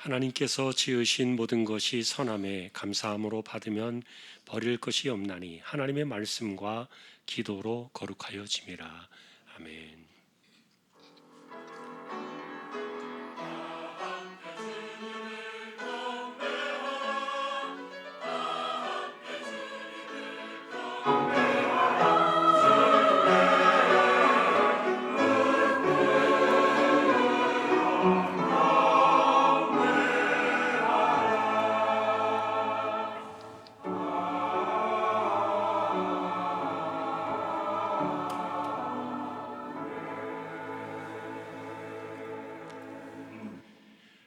하나님께서 지으신 모든 것이 선함에 감사함으로 받으면 버릴 것이 없나니 하나님의 말씀과 기도로 거룩하여짐이라. 아멘.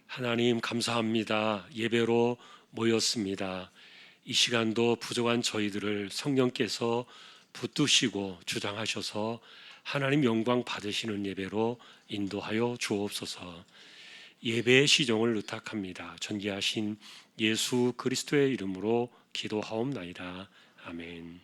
하나님 감사합니다. 예배로 모였습니다. 이 시간도 부족한 저희들을 성령께서 붙드시고 주장하셔서 하나님 영광 받으시는 예배로 인도하여 주옵소서. 예배의 시종을 의탁합니다. 전개하신 예수 그리스도의 이름으로 기도하옵나이다. 아멘.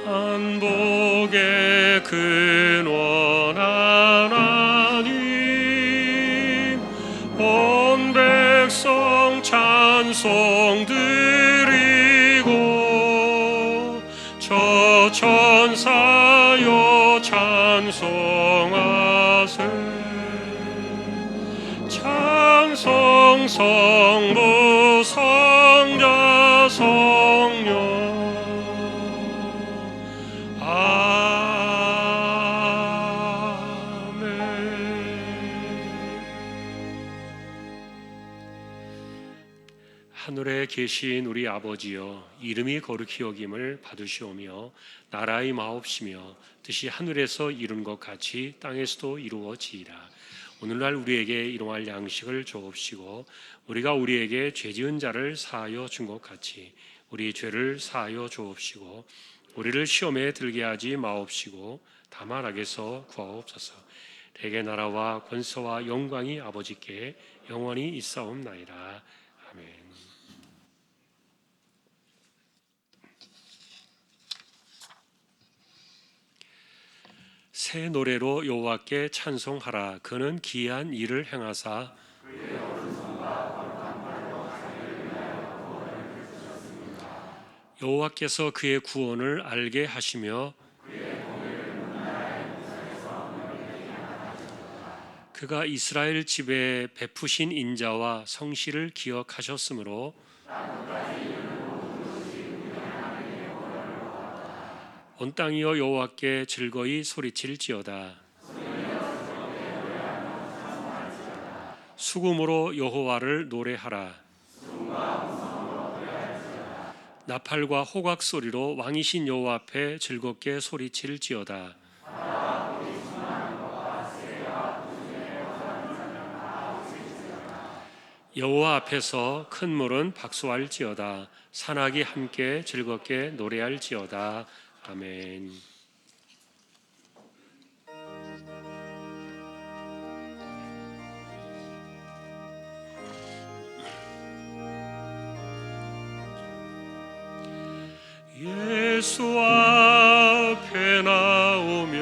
만복의 근원 하나님, 온 백성 찬송 드리고 저 천사여 찬송하세. 찬송 성부 성자 성령 하늘에 계신 우리 아버지여, 이름이 거룩히 여김을 받으시오며 나라의 마옵시며 뜻이 하늘에서 이룬 것 같이 땅에서도 이루어지이다. 오늘날 우리에게 일용할 양식을 주옵시고 우리가 우리에게 죄지은 자를 사하여 준 것 같이 우리 죄를 사하여 주옵시고 우리를 시험에 들게 하지 마옵시고 다만 악에서 구하옵소서. 대개 나라와 권세와 영광이 아버지께 영원히 있사옵나이다. 아멘. 새 노래로 여호와께 찬송하라. 그는 기이한 일을 행하사 여호와께서 그의 구원을 알게 하시며 그가 이스라엘 집에 베푸신 인자와 성실을 기억하셨으므로 온 땅이여 여호와께 즐거이 소리칠지어다. 수금으로 여호와를 노래하라. 나팔과 호각 소리로 왕이신 여호와 앞에 즐겁게 소리칠지어다. 여호와 앞에서 큰 물은 박수할지어다. 산악이 함께 즐겁게 노래할지어다. 아멘. 예수 앞에 나오면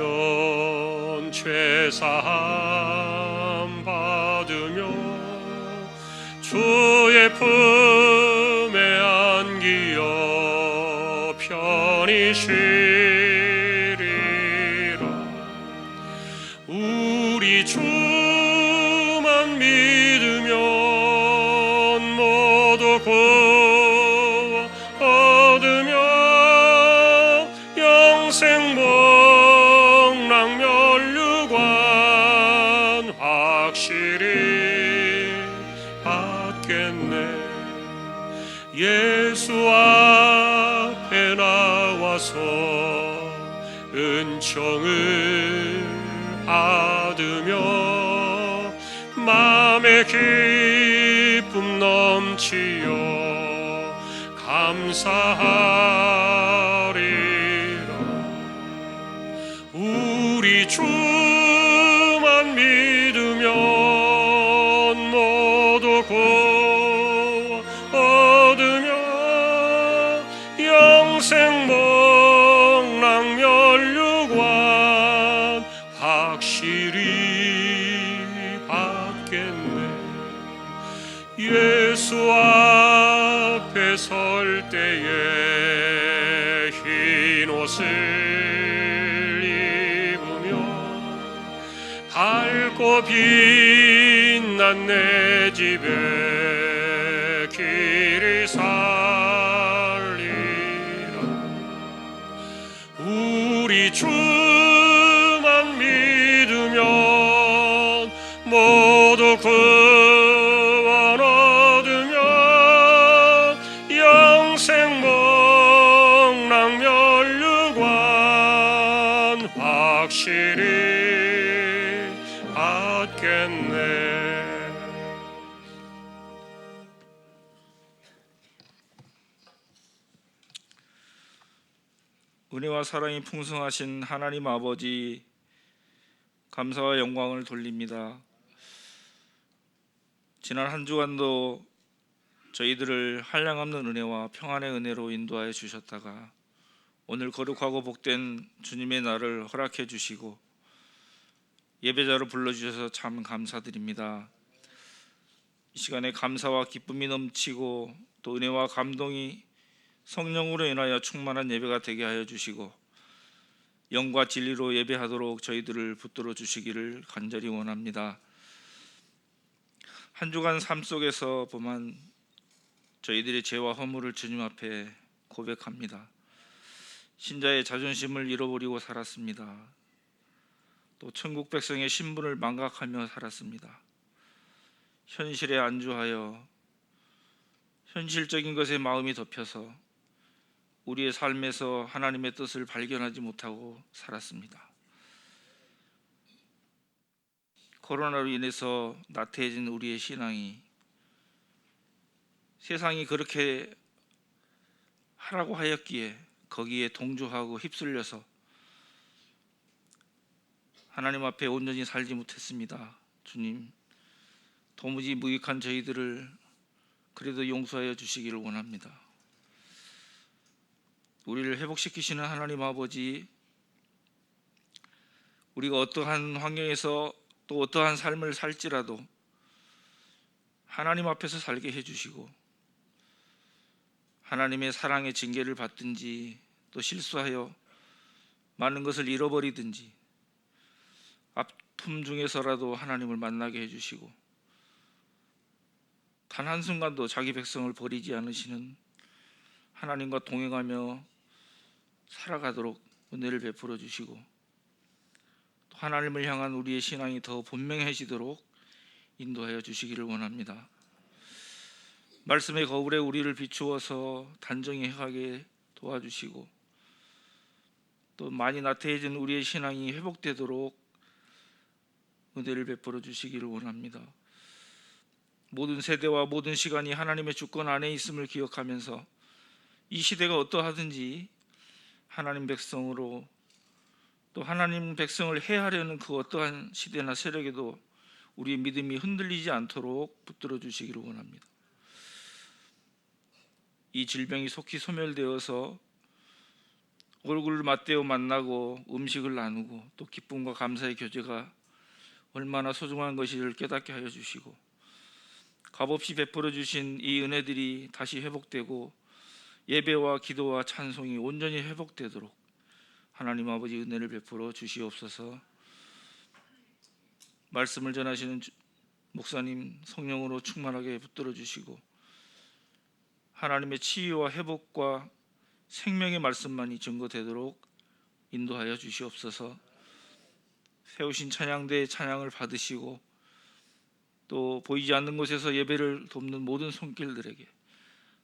죄사함 받으며 주의 품에 안기어 편히 쉬리라. 우리 주만 믿으면 모두 구원 얻으며 영생 복락 면류관 확실히 받겠네. 예수 앞에 나와서 은총을 받으며 마음의 기쁨 넘치어 감사하리라. 우리 주만 믿으면 옷을 입으며 밝고 빛난 내 집에 길을 살리라. 우리 주만 믿으면 모두 구원 얻으며 영생 목락면류관 확실히 받겠네. 은혜와 사랑이 풍성하신 하나님 아버지, 감사와 영광을 돌립니다. 지난 한 주간도 저희들을 한량없는 은혜와 평안의 은혜로 인도하여 주셨다가 오늘 거룩하고 복된 주님의 날을 허락해 주시고 예배자로 불러주셔서 참 감사드립니다. 이 시간에 감사와 기쁨이 넘치고 또 은혜와 감동이 성령으로 인하여 충만한 예배가 되게 하여 주시고 영과 진리로 예배하도록 저희들을 붙들어 주시기를 간절히 원합니다. 한 주간 삶 속에서 범한 저희들의 죄와 허물을 주님 앞에 고백합니다. 신자의 자존심을 잃어버리고 살았습니다. 또 천국 백성의 신분을 망각하며 살았습니다. 현실에 안주하여 현실적인 것에 마음이 덮여서 우리의 삶에서 하나님의 뜻을 발견하지 못하고 살았습니다. 코로나로 인해서 나태해진 우리의 신앙이 세상이 그렇게 하라고 하였기에 거기에 동조하고 휩쓸려서 하나님 앞에 온전히 살지 못했습니다. 주님, 도무지 무익한 저희들을 그래도 용서하여 주시기를 원합니다. 우리를 회복시키시는 하나님 아버지, 우리가 어떠한 환경에서 또 어떠한 삶을 살지라도 하나님 앞에서 살게 해주시고 하나님의 사랑의 징계를 받든지 또 실수하여 많은 것을 잃어버리든지 아픔 중에서라도 하나님을 만나게 해주시고 단 한순간도 자기 백성을 버리지 않으시는 하나님과 동행하며 살아가도록 은혜를 베풀어 주시고 또 하나님을 향한 우리의 신앙이 더 분명해지도록 인도하여 주시기를 원합니다. 말씀의 거울에 우리를 비추어서 단정히 행하게 도와주시고 또 많이 나태해진 우리의 신앙이 회복되도록 은혜를 베풀어 주시기를 원합니다. 모든 세대와 모든 시간이 하나님의 주권 안에 있음을 기억하면서 이 시대가 어떠하든지 하나님 백성으로 또 하나님 백성을 해하려는 그 어떠한 시대나 세력에도 우리의 믿음이 흔들리지 않도록 붙들어 주시기를 원합니다. 이 질병이 속히 소멸되어서 얼굴을 맞대어 만나고 음식을 나누고 또 기쁨과 감사의 교제가 얼마나 소중한 것인지를 깨닫게 하여 주시고 값없이 베풀어 주신 이 은혜들이 다시 회복되고 예배와 기도와 찬송이 온전히 회복되도록 하나님 아버지 은혜를 베풀어 주시옵소서. 말씀을 전하시는 목사님 성령으로 충만하게 붙들어 주시고 하나님의 치유와 회복과 생명의 말씀만이 증거되도록 인도하여 주시옵소서. 세우신 찬양대의 찬양을 받으시고 또 보이지 않는 곳에서 예배를 돕는 모든 손길들에게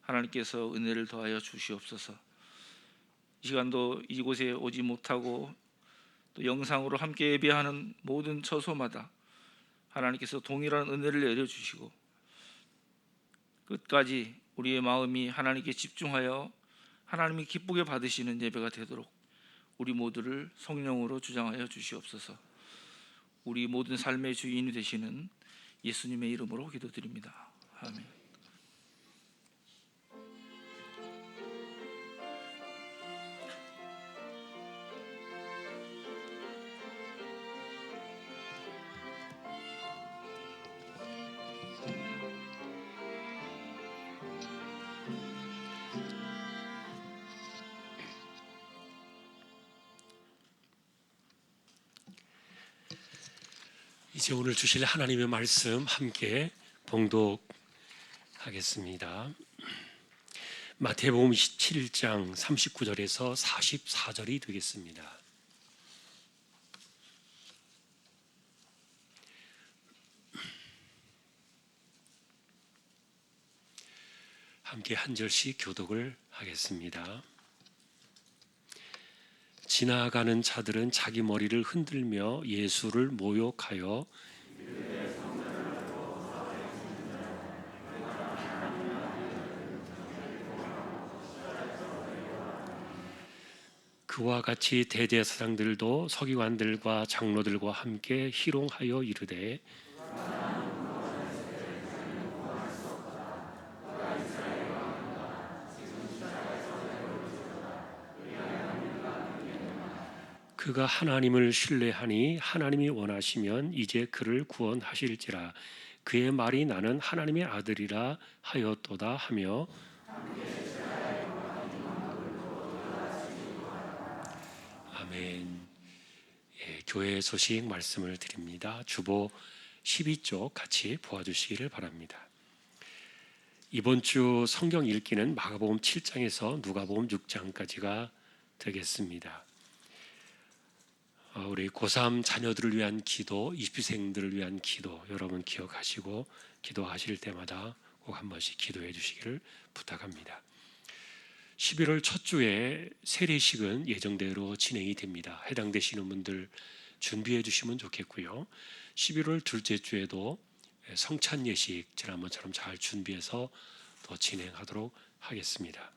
하나님께서 은혜를 더하여 주시옵소서. 이 시간도 이곳에 오지 못하고 또 영상으로 함께 예배하는 모든 처소마다 하나님께서 동일한 은혜를 내려주시고 끝까지 우리의 마음이 하나님께 집중하여 하나님이 기쁘게 받으시는 예배가 되도록 우리 모두를 성령으로 주장하여 주시옵소서. 우리 모든 삶의 주인이 되시는 예수님의 이름으로 기도드립니다. 아멘. 이제 오늘 주실 하나님의 말씀 함께 봉독하겠습니다. 마태복음 27장 39절에서 44절이 되겠습니다. 함께 한 절씩 교독을 하겠습니다. 지나가는 자들은 자기 머리를 흔들며 예수를 모욕하여 그와 같이 대제사장들도 서기관들과 장로들과 함께 희롱하여 이르되 그가 하나님을 신뢰하니 하나님이 원하시면 이제 그를 구원하실지라 그의 말이 나는 하나님의 아들이라 하였도다 하며 아멘. 교회 소식 말씀을 드립니다. 주보 12쪽 같이 보아주시기를 바랍니다. 이번 주 성경 읽기는 마가복음 7장에서 누가복음 6장까지가 되겠습니다. 우리 고3 자녀들을 위한 기도, 입시생들을 위한 기도 여러분 기억하시고 기도하실 때마다 꼭 한 번씩 기도해 주시기를 부탁합니다. 11월 첫 주에 세례식은 예정대로 진행이 됩니다. 해당되시는 분들 준비해 주시면 좋겠고요. 11월 둘째 주에도 성찬 예식 지난번처럼 잘 준비해서 더 진행하도록 하겠습니다.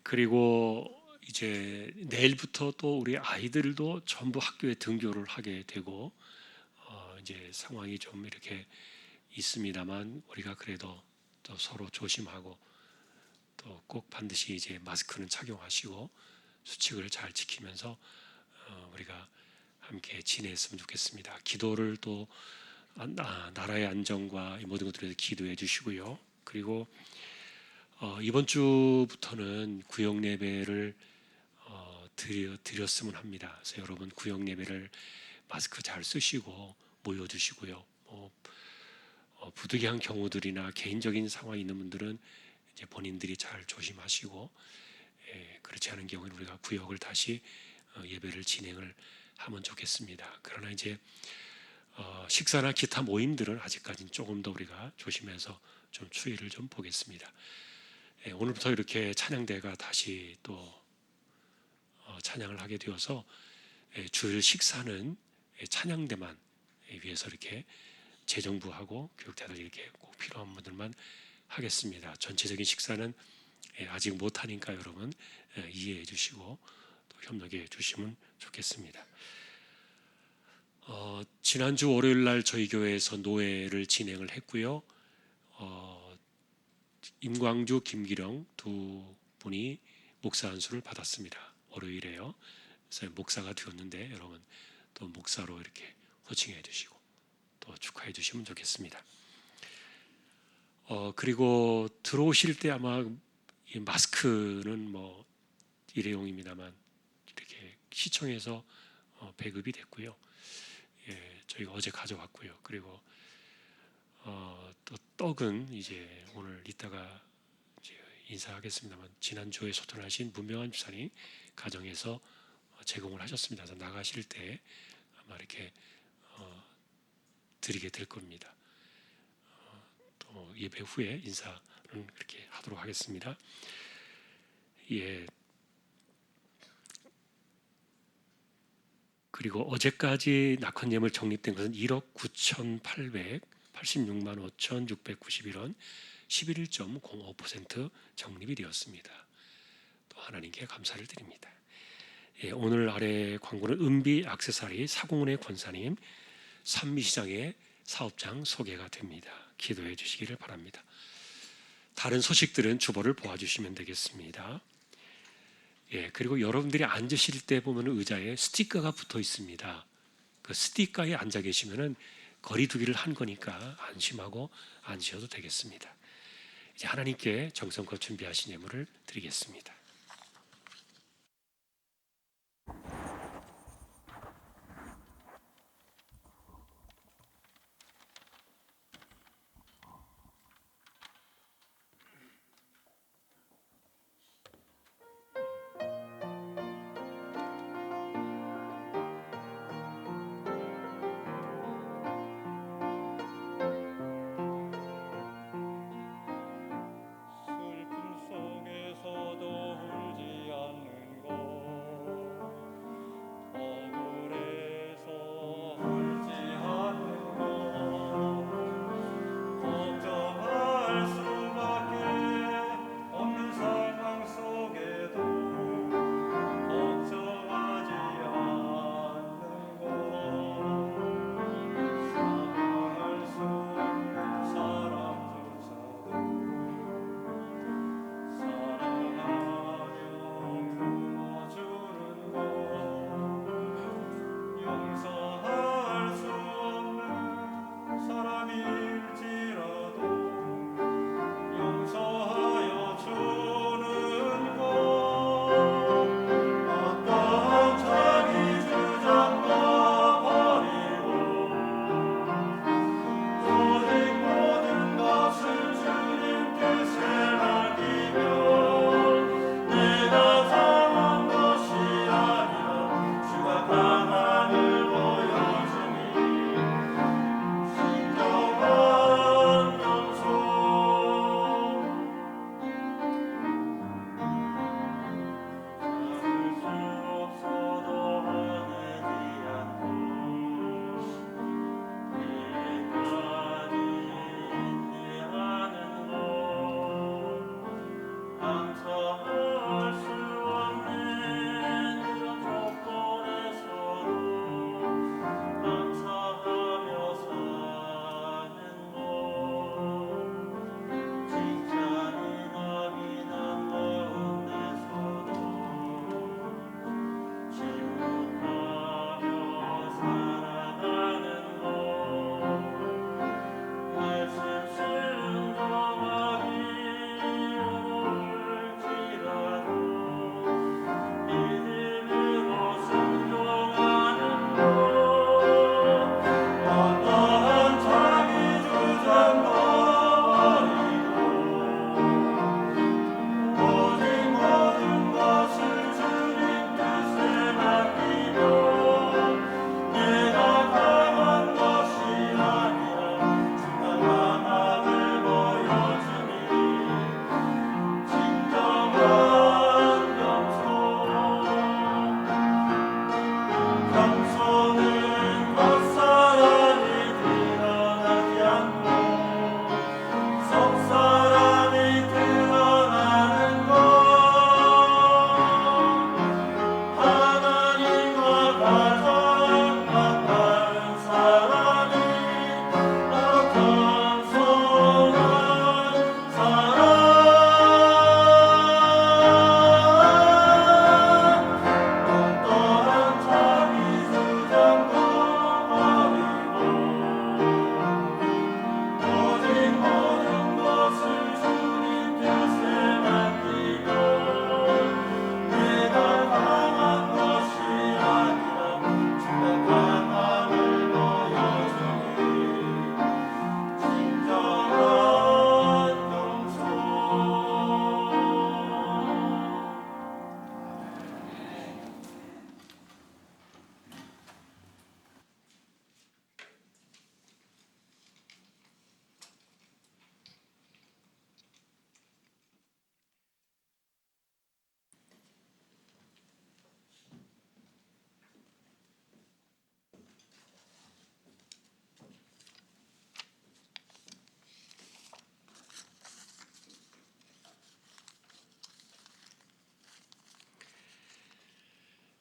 그리고 이제 내일부터 또 우리 아이들도 전부 학교에 등교를 하게 되고 이제 상황이 좀 이렇게 있습니다만 우리가 그래도 또 서로 조심하고 또 꼭 반드시 이제 마스크는 착용하시고 수칙을 잘 지키면서 우리가 함께 지냈으면 좋겠습니다. 기도를 또 나라의 안정과 이 모든 것들에 대해서 기도해 주시고요. 그리고 이번 주부터는 구역 예배를 드렸으면 합니다. 그래서 여러분 구역 예배를 마스크 잘 쓰시고 모여주시고요. 부득이한 경우들이나 개인적인 상황이 있는 분들은 이제 본인들이 잘 조심하시고 그렇지 않은 경우에는 우리가 구역을 다시 예배를 진행을 하면 좋겠습니다. 그러나 이제 식사나 기타 모임들은 아직까지는 조금 더 우리가 조심해서 좀 추이를 좀 보겠습니다. 오늘부터 이렇게 찬양대가 다시 또 찬양을 하게 되어서 주일 식사는 찬양대만 위해서 이렇게 재정부하고 교육자들 이렇게 꼭 필요한 분들만 하겠습니다. 전체적인 식사는 아직 못하니까 여러분 이해해 주시고 또 협력해 주시면 좋겠습니다. 지난주 월요일 날 저희 교회에서 노회를 진행을 했고요. 임광주, 김기령 두 분이 목사 안수를 받았습니다. 월요일에요. 그래서 목사가 되었는데 여러분 또 목사로 이렇게 호칭해 주시고 또 축하해 주시면 좋겠습니다. 그리고 들어오실 때 아마 이 마스크는 뭐 일회용입니다만 이렇게 시청에서 배급이 됐고요. 저희가 어제 가져왔고요. 그리고 또 떡은 이제 오늘 이따가 이제 인사하겠습니다만 지난주에 소통하신 문명환 집사님 가정에서 제공을 하셨습니다. 그래서 나가실 때 아마 이렇게 드리게 될 겁니다. 또 예배 후에 인사는 그렇게 하도록 하겠습니다. 그리고 어제까지 낙헌예물 적립된 것은 1억 9,886만 5,691원 11.05% 적립이 되었습니다. 또 하나님께 감사를 드립니다. 오늘 아래 광고는 은비 액세서리 사공은의 권사님 산미시장의 사업장 소개가 됩니다. 기도해 주시기를 바랍니다. 다른 소식들은 주보를 보아주시면 되겠습니다. 그리고 여러분들이 앉으실 때 보면 의자에 스티커가 붙어 있습니다. 그 스티커에 앉아 계시면은 거리두기를 한 거니까 안심하고 앉으셔도 되겠습니다. 이제 하나님께 정성껏 준비하신 예물을 드리겠습니다.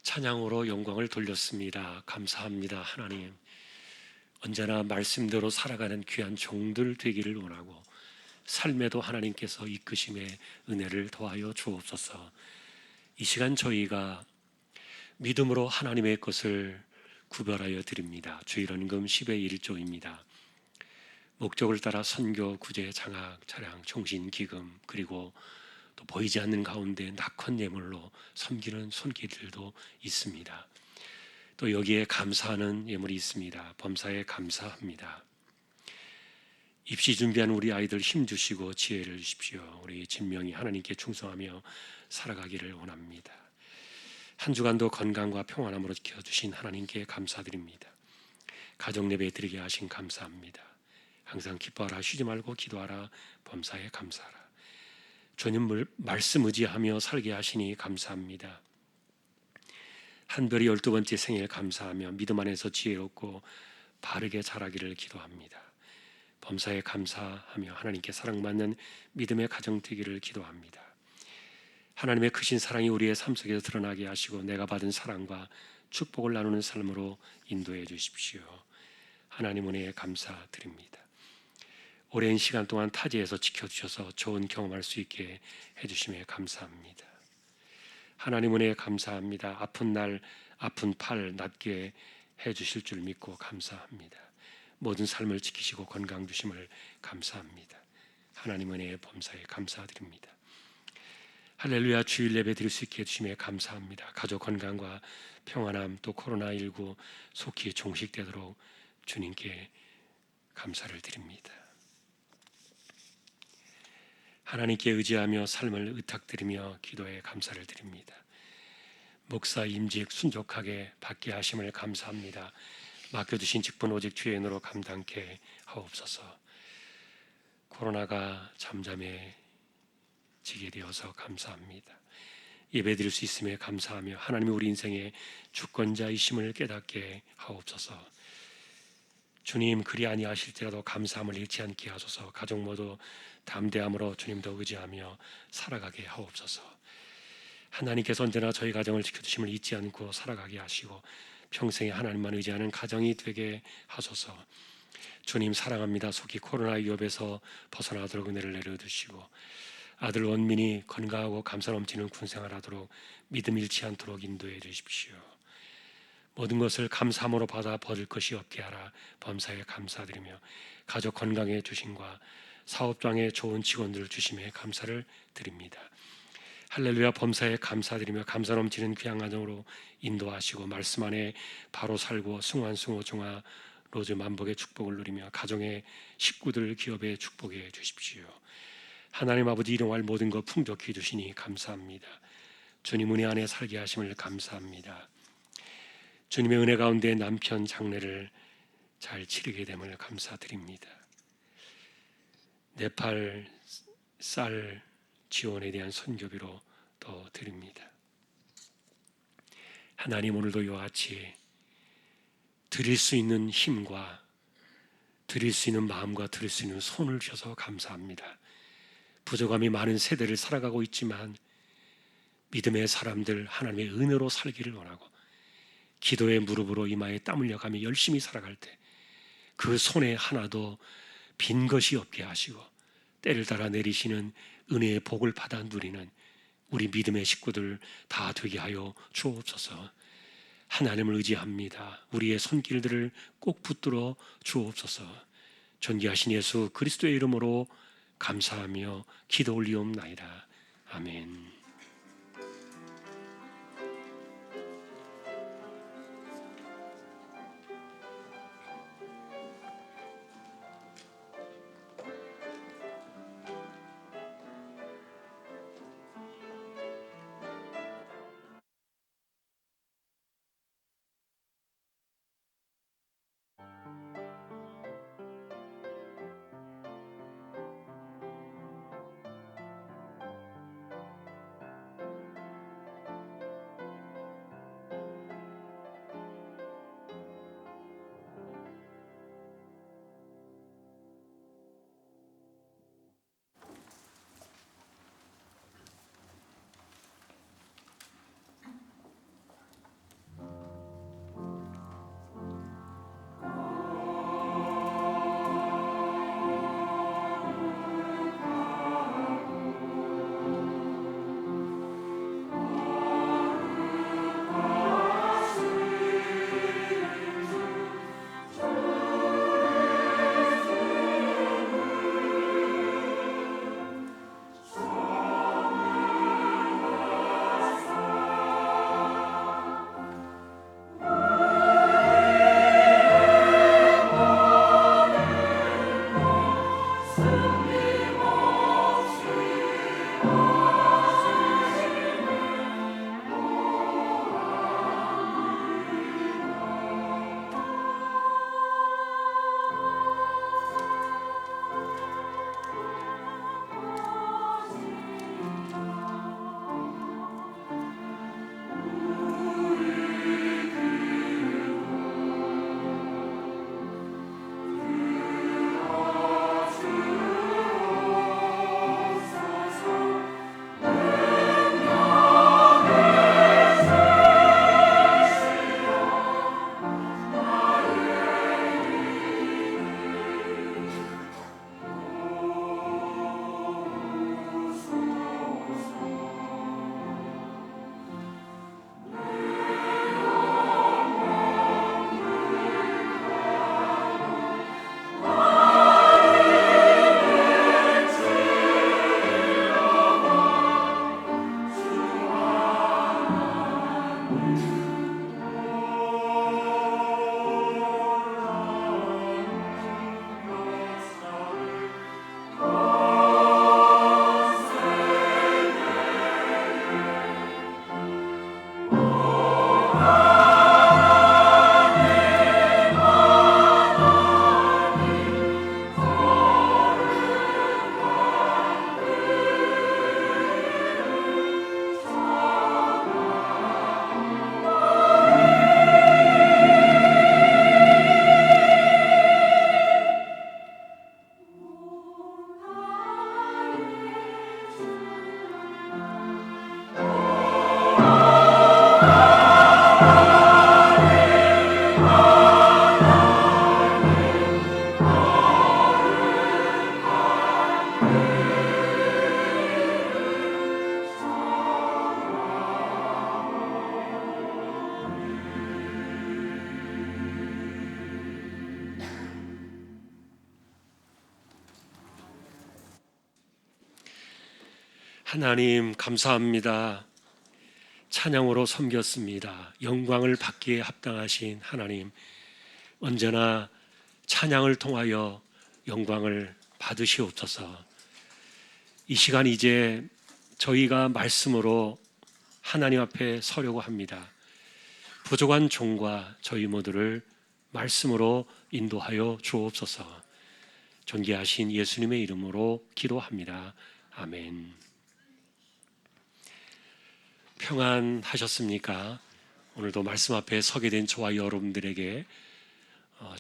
찬양으로 영광을 돌렸습니다. 감사합니다. 하나님, 언제나 말씀대로 살아가는 귀한 종들 되기를 원하고 삶에도 하나님께서 이끄심의 은혜를 더하여 주옵소서. 이 시간 저희가 믿음으로 하나님의 것을 구별하여 드립니다. 주일헌금 10의 1조입니다. 목적을 따라 선교, 구제, 장학, 차량, 총신, 기금, 그리고 또 보이지 않는 가운데 낙헌 예물로 섬기는 손길들도 있습니다. 또 여기에 감사하는 예물이 있습니다. 범사에 감사합니다. 입시 준비하는 우리 아이들 힘주시고 지혜를 주십시오. 우리 진명이 하나님께 충성하며 살아가기를 원합니다. 한 주간도 건강과 평안함으로 지켜주신 하나님께 감사드립니다. 가정 예배 드리게 하신 감사합니다. 항상 기뻐하라, 쉬지 말고 기도하라, 범사에 감사하라. 주님 말씀 의지하며 살게 하시니 감사합니다. 한별이 12번째 생일 감사하며 믿음 안에서 지혜롭고 바르게 자라기를 기도합니다. 범사에 감사하며 하나님께 사랑받는 믿음의 가정 되기를 기도합니다. 하나님의 크신 사랑이 우리의 삶 속에서 드러나게 하시고 내가 받은 사랑과 축복을 나누는 삶으로 인도해 주십시오. 하나님 은혜에 감사드립니다. 오랜 시간 동안 타지에서 지켜주셔서 좋은 경험할 수 있게 해주심에 감사합니다. 하나님 은혜에 감사합니다. 아픈 날 아픈 팔 낫게 해주실 줄 믿고 감사합니다. 모든 삶을 지키시고 건강 주심을 감사합니다. 하나님 은혜의 범사에 감사드립니다. 할렐루야. 주일 예배 드릴 수 있게 해주심에 감사합니다. 가족 건강과 평안함 또 코로나19 속히 종식되도록 주님께 감사를 드립니다. 하나님께 의지하며 삶을 의탁드리며 기도에 감사를 드립니다. 목사 임직 순족하게 받게 하심을 감사합니다. 맡겨주신 직분 오직 주의 은혜로 감당케 하옵소서. 코로나가 잠잠해지게 되어서 감사합니다. 예배드릴 수 있음에 감사하며 하나님이 우리 인생의 주권자이심을 깨닫게 하옵소서. 주님 그리 아니하실지라도 감사함을 잃지 않게 하소서. 가족 모두 담대함으로 주님도 의지하며 살아가게 하옵소서. 하나님께서 언제나 저희 가정을 지켜주심을 잊지 않고 살아가게 하시고 평생에 하나님만 의지하는 가정이 되게 하소서. 주님 사랑합니다. 속히 코로나 위협에서 벗어나도록 은혜를 내려주시고 아들 원민이 건강하고 감사 넘치는 군생활 하도록 믿음 잃지 않도록 인도해 주십시오. 모든 것을 감사함으로 받아 버릴 것이 없게 하라. 범사에 감사드리며 가족 건강의 주심과 사업장에 좋은 직원들을 주심에 감사를 드립니다. 할렐루야. 범사에 감사드리며 감사 넘치는 귀한 가정으로 인도하시고 말씀 안에 바로 살고 승환승호 중화 로즈 만복의 축복을 누리며 가정의 식구들 기업에 축복해 주십시오. 하나님 아버지 일용할 모든 것 풍족히 주시니 감사합니다. 주님 은혜 안에 살게 하심을 감사합니다. 주님의 은혜 가운데 남편 장례를 잘 치르게 됨을 감사드립니다. 네팔 쌀 지원에 대한 선교비로 더 드립니다. 하나님 오늘도 이와 같이 드릴 수 있는 힘과 드릴 수 있는 마음과 드릴 수 있는 손을 주셔서 감사합니다. 부족함이 많은 세대를 살아가고 있지만 믿음의 사람들 하나님의 은혜로 살기를 원하고 기도의 무릎으로 이마에 땀 흘려가며 열심히 살아갈 때 그 손에 하나도 빈 것이 없게 하시고 때를 따라 내리시는 은혜의 복을 받아 누리는 우리 믿음의 식구들 다 되게 하여 주옵소서. 하나님을 의지합니다. 우리의 손길들을 꼭 붙들어 주옵소서. 존귀하신 예수 그리스도의 이름으로 감사하며 기도 올리옵나이다. 아멘. 하나님 감사합니다. 찬양으로 섬겼습니다. 영광을 받기에 합당하신 하나님, 언제나 찬양을 통하여 영광을 받으시옵소서. 이 시간 이제 저희가 말씀으로 하나님 앞에 서려고 합니다. 부족한 종과 저희 모두를 말씀으로 인도하여 주옵소서. 존귀하신 예수님의 이름으로 기도합니다. 아멘. 평안하셨습니까? 오늘도 말씀 앞에 서게 된 저와 여러분들에게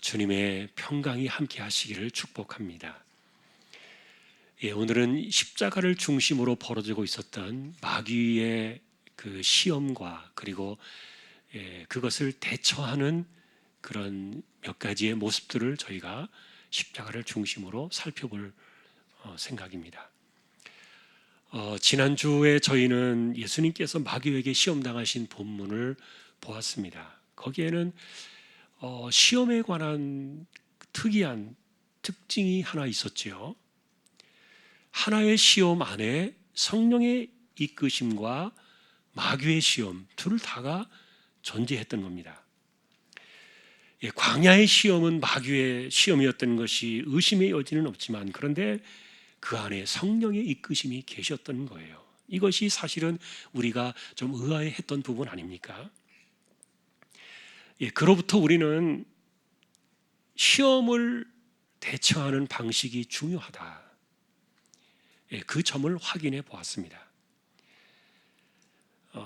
주님의 평강이 함께 하시기를 축복합니다. 오늘은 십자가를 중심으로 벌어지고 있었던 마귀의 그 시험과 그리고 그것을 대처하는 그런 몇 가지의 모습들을 저희가 십자가를 중심으로 살펴볼 생각입니다. 지난주에 저희는 예수님께서 마귀에게 시험당하신 본문을 보았습니다. 거기에는 시험에 관한 특이한 특징이 하나 있었지요. 하나의 시험 안에 성령의 이끄심과 마귀의 시험 둘 다가 존재했던 겁니다. 광야의 시험은 마귀의 시험이었던 것이 의심의 여지는 없지만, 그런데 그 안에 성령의 이끄심이 계셨던 거예요. 이것이 사실은 우리가 좀 의아해했던 부분 아닙니까? 그로부터 우리는 시험을 대처하는 방식이 중요하다, 그 점을 확인해 보았습니다.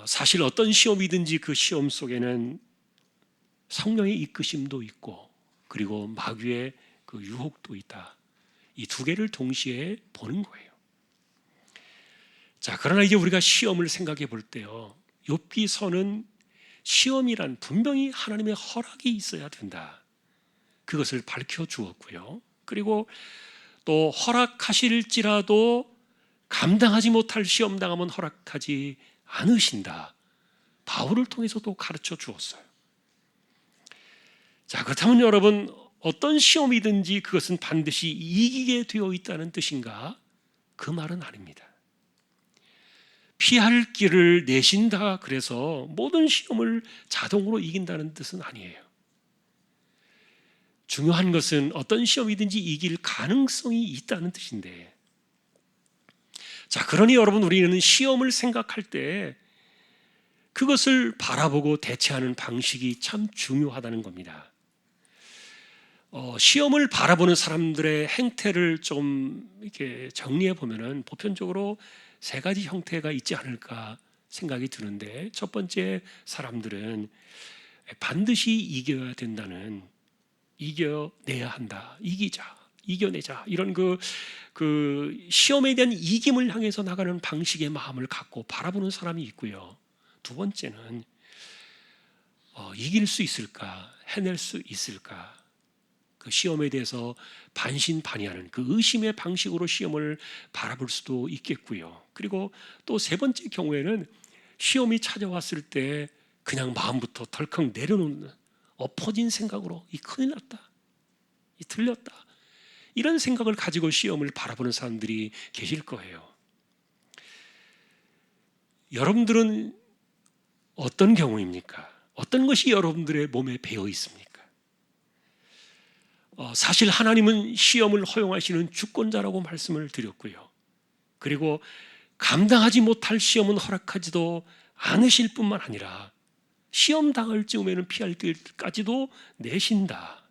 사실 어떤 시험이든지 그 시험 속에는 성령의 이끄심도 있고 그리고 마귀의 그 유혹도 있다. 이 두 개를 동시에 보는 거예요. 자, 그러나 이제 우리가 시험을 생각해 볼 때요, 욥기서는 시험이란 분명히 하나님의 허락이 있어야 된다, 그것을 밝혀 주었고요. 그리고 또 허락하실지라도 감당하지 못할 시험 당하면 허락하지 않으신다, 바울을 통해서도 가르쳐 주었어요. 자, 그렇다면 여러분, 어떤 시험이든지 그것은 반드시 이기게 되어 있다는 뜻인가? 그 말은 아닙니다. 피할 길을 내신다 그래서 모든 시험을 자동으로 이긴다는 뜻은 아니에요. 중요한 것은 어떤 시험이든지 이길 가능성이 있다는 뜻인데, 자, 그러니 여러분, 우리는 시험을 생각할 때 그것을 바라보고 대처하는 방식이 참 중요하다는 겁니다. 시험을 바라보는 사람들의 행태를 좀 이렇게 정리해 보면은 보편적으로 세 가지 형태가 있지 않을까 생각이 드는데, 첫 번째, 사람들은 반드시 이겨야 된다는, 이겨내야 한다, 이기자, 이겨내자, 이런 그 시험에 대한 이김을 향해서 나가는 방식의 마음을 갖고 바라보는 사람이 있고요. 두 번째는 이길 수 있을까, 해낼 수 있을까, 그 시험에 대해서 반신반의하는 그 의심의 방식으로 시험을 바라볼 수도 있겠고요. 그리고 또 세 번째 경우에는 시험이 찾아왔을 때 그냥 마음부터 덜컥 내려놓는 엎어진 생각으로 이 큰일 났다, 이 틀렸다, 이런 생각을 가지고 시험을 바라보는 사람들이 계실 거예요. 여러분들은 어떤 경우입니까? 어떤 것이 여러분들의 몸에 배어 있습니까? 사실 하나님은 시험을 허용하시는 주권자라고 말씀을 드렸고요. 그리고 감당하지 못할 시험은 허락하지도 않으실 뿐만 아니라 시험 당할 즈음에는 피할 길까지도 내신다.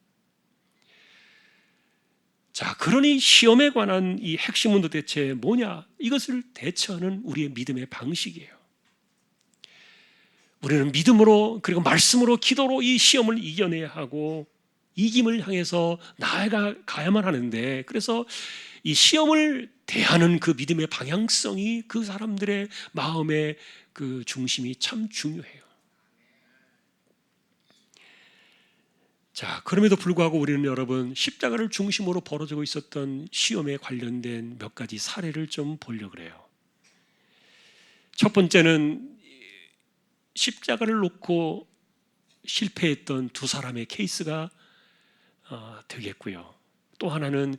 자, 그러니 시험에 관한 이 핵심은 도대체 뭐냐? 이것을 대처하는 우리의 믿음의 방식이에요. 우리는 믿음으로, 그리고 말씀으로, 기도로 이 시험을 이겨내야 하고 이김을 향해서 나아가야만 하는데, 그래서 이 시험을 대하는 그 믿음의 방향성이 그 사람들의 마음의 그 중심이 참 중요해요. 자, 그럼에도 불구하고 우리는 여러분, 십자가를 중심으로 벌어지고 있었던 시험에 관련된 몇 가지 사례를 좀 보려고 그래요. 첫 번째는 십자가를 놓고 실패했던 두 사람의 케이스가 되겠고요. 또 하나는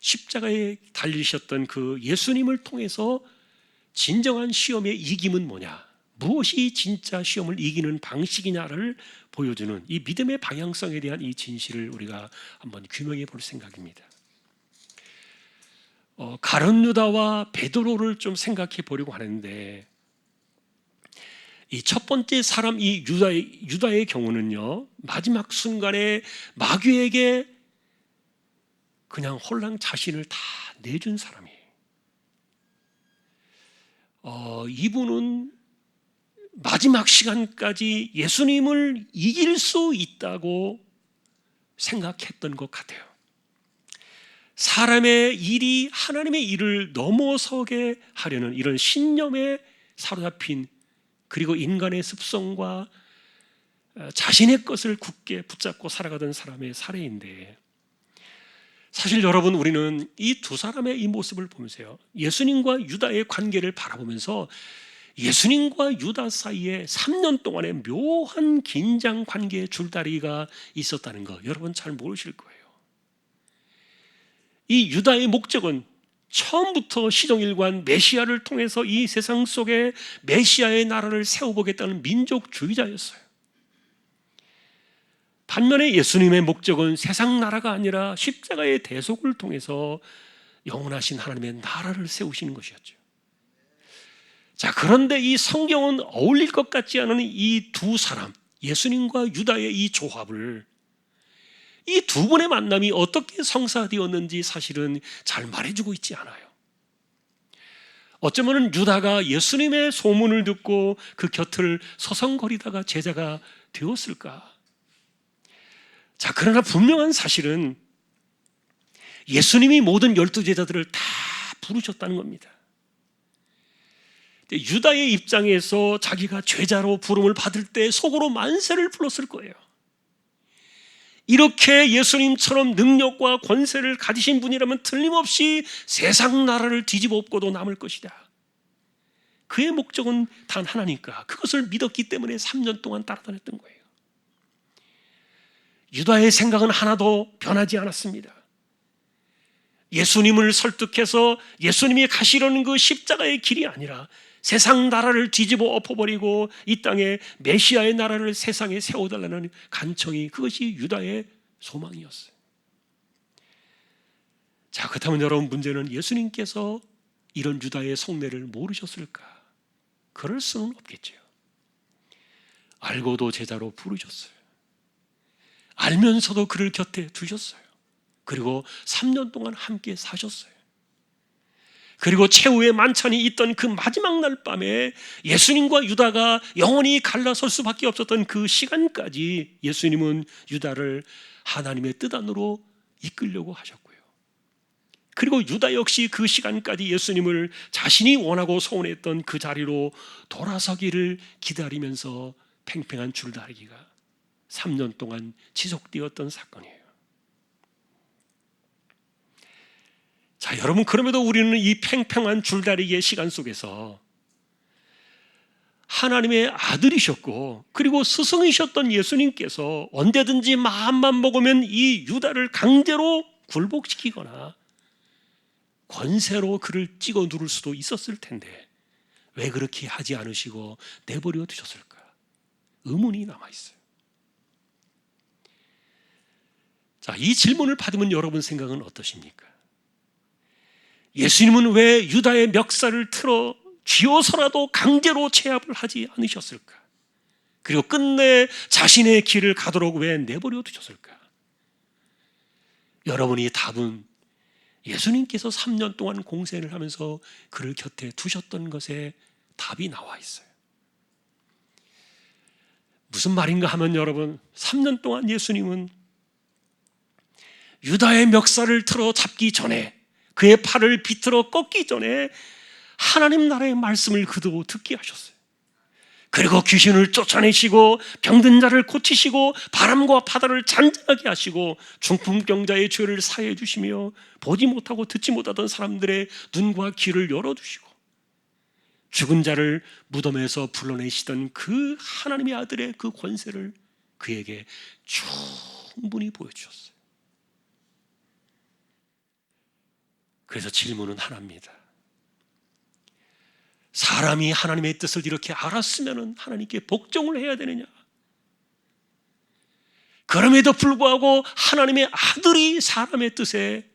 십자가에 달리셨던 그 예수님을 통해서 진정한 시험의 이김은 뭐냐, 무엇이 진짜 시험을 이기는 방식이냐를 보여주는 이 믿음의 방향성에 대한 이 진실을 우리가 한번 규명해 볼 생각입니다. 가룟 유다와 베드로를 좀 생각해 보려고 하는데, 이 첫 번째 사람 이 유다의 경우는요, 마지막 순간에 마귀에게 그냥 홀랑 자신을 다 내준 사람이에요. 이분은 마지막 시간까지 예수님을 이길 수 있다고 생각했던 것 같아요. 사람의 일이 하나님의 일을 넘어서게 하려는 이런 신념에 사로잡힌, 그리고 인간의 습성과 자신의 것을 굳게 붙잡고 살아가던 사람의 사례인데, 사실 여러분, 우리는 이 두 사람의 이 모습을 보면서요, 예수님과 유다의 관계를 바라보면서 예수님과 유다 사이에 3년 동안의 묘한 긴장 관계의 줄다리기가 있었다는 거 여러분 잘 모르실 거예요. 이 유다의 목적은 처음부터 시종일관 메시아를 통해서 이 세상 속에 메시아의 나라를 세워보겠다는 민족주의자였어요. 반면에 예수님의 목적은 세상 나라가 아니라 십자가의 대속을 통해서 영원하신 하나님의 나라를 세우시는 것이었죠. 자, 그런데 이 성경은 어울릴 것 같지 않은 이 두 사람, 예수님과 유다의 이 조합을, 이 두 분의 만남이 어떻게 성사되었는지 사실은 잘 말해주고 있지 않아요. 어쩌면 유다가 예수님의 소문을 듣고 그 곁을 서성거리다가 제자가 되었을까? 자, 그러나 분명한 사실은 예수님이 모든 12제자들을 다 부르셨다는 겁니다. 유다의 입장에서 자기가 죄자로 부름을 받을 때 속으로 만세를 불렀을 거예요. 이렇게 예수님처럼 능력과 권세를 가지신 분이라면 틀림없이 세상 나라를 뒤집어 엎고도 남을 것이다. 그의 목적은 단 하나니까 그것을 믿었기 때문에 3년 동안 따라다녔던 거예요. 유다의 생각은 하나도 변하지 않았습니다. 예수님을 설득해서 예수님이 가시려는 그 십자가의 길이 아니라 세상 나라를 뒤집어 엎어버리고 이 땅에 메시아의 나라를 세상에 세워달라는 간청이, 그것이 유다의 소망이었어요. 자, 그렇다면 여러분, 문제는 예수님께서 이런 유다의 속내를 모르셨을까? 그럴 수는 없겠죠. 알고도 제자로 부르셨어요. 알면서도 그를 곁에 두셨어요. 그리고 3년 동안 함께 사셨어요. 그리고 최후의 만찬이 있던 그 마지막 날 밤에 예수님과 유다가 영원히 갈라설 수밖에 없었던 그 시간까지 예수님은 유다를 하나님의 뜻 안으로 이끌려고 하셨고요. 그리고 유다 역시 그 시간까지 예수님을 자신이 원하고 소원했던 그 자리로 돌아서기를 기다리면서 팽팽한 줄다리기가 3년 동안 지속되었던 사건이에요. 자, 여러분, 그럼에도 우리는 이 팽팽한 줄다리기의 시간 속에서 하나님의 아들이셨고 그리고 스승이셨던 예수님께서 언제든지 마음만 먹으면 이 유다를 강제로 굴복시키거나 권세로 그를 찍어 누를 수도 있었을 텐데 왜 그렇게 하지 않으시고 내버려 두셨을까? 의문이 남아있어요. 자, 이 질문을 받으면 여러분 생각은 어떠십니까? 예수님은 왜 유다의 멱살을 틀어 쥐어서라도 강제로 체압을 하지 않으셨을까? 그리고 끝내 자신의 길을 가도록 왜 내버려 두셨을까? 여러분이 답은 예수님께서 3년 동안 공생을 하면서 그를 곁에 두셨던 것에 답이 나와 있어요. 무슨 말인가 하면 여러분, 3년 동안 예수님은 유다의 멱살을 틀어 잡기 전에, 그의 팔을 비틀어 꺾기 전에 하나님 나라의 말씀을 그도 듣게 하셨어요. 그리고 귀신을 쫓아내시고 병든 자를 고치시고 바람과 바다를 잔잔하게 하시고 중풍병자의 죄를 사해 주시며 보지 못하고 듣지 못하던 사람들의 눈과 귀를 열어주시고 죽은 자를 무덤에서 불러내시던 그 하나님의 아들의 그 권세를 그에게 충분히 보여주셨어요. 그래서 질문은 하나입니다. 사람이 하나님의 뜻을 이렇게 알았으면 하나님께 복종을 해야 되느냐? 그럼에도 불구하고 하나님의 아들이 사람의 뜻에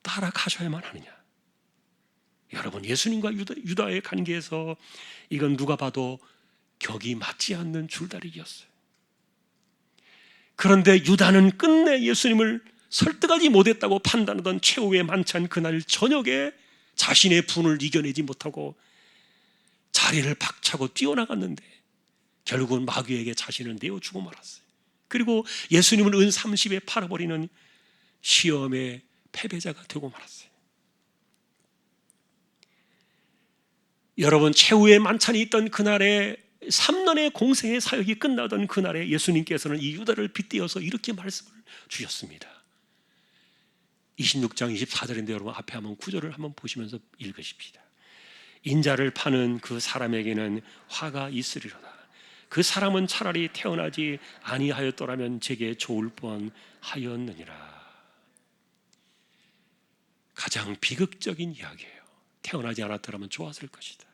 따라가셔야만 하느냐? 여러분, 예수님과 유다의 관계에서 이건 누가 봐도 격이 맞지 않는 줄다리기였어요. 그런데 유다는 끝내 예수님을 설득하지 못했다고 판단하던 최후의 만찬 그날 저녁에 자신의 분을 이겨내지 못하고 자리를 박차고 뛰어나갔는데 결국은 마귀에게 자신을 내어주고 말았어요. 그리고 예수님을 은 30에 팔아버리는 시험의 패배자가 되고 말았어요. 여러분, 최후의 만찬이 있던 그날에 3년의 공생의 사역이 끝나던 그날에 예수님께서는 이 유다를 빗대어서 이렇게 말씀을 주셨습니다. 26장 24절인데 여러분 앞에 한번 구절을 한번 보시면서 읽으십시다. 인자를 파는 그 사람에게는 화가 있으리로다. 그 사람은 차라리 태어나지 아니하였더라면 제게 좋을 뻔하였느니라. 가장 비극적인 이야기예요. 태어나지 않았더라면 좋았을 것이다.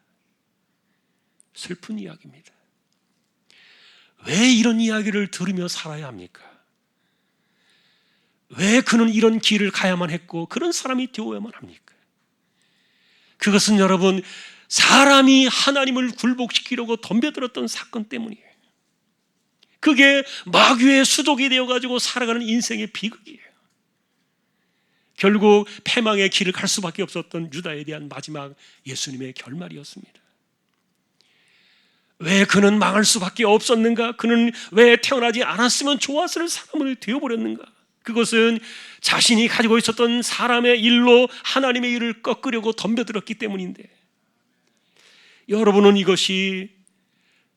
슬픈 이야기입니다. 왜 이런 이야기를 들으며 살아야 합니까? 왜 그는 이런 길을 가야만 했고 그런 사람이 되어야만 합니까? 그것은 여러분, 사람이 하나님을 굴복시키려고 덤벼들었던 사건 때문이에요. 그게 마귀의 수독이 되어가지고 살아가는 인생의 비극이에요. 결국 패망의 길을 갈 수밖에 없었던 유다에 대한 마지막 예수님의 결말이었습니다. 왜 그는 망할 수밖에 없었는가? 그는 왜 태어나지 않았으면 좋았을 사람을 되어버렸는가? 그것은 자신이 가지고 있었던 사람의 일로 하나님의 일을 꺾으려고 덤벼들었기 때문인데, 여러분은 이것이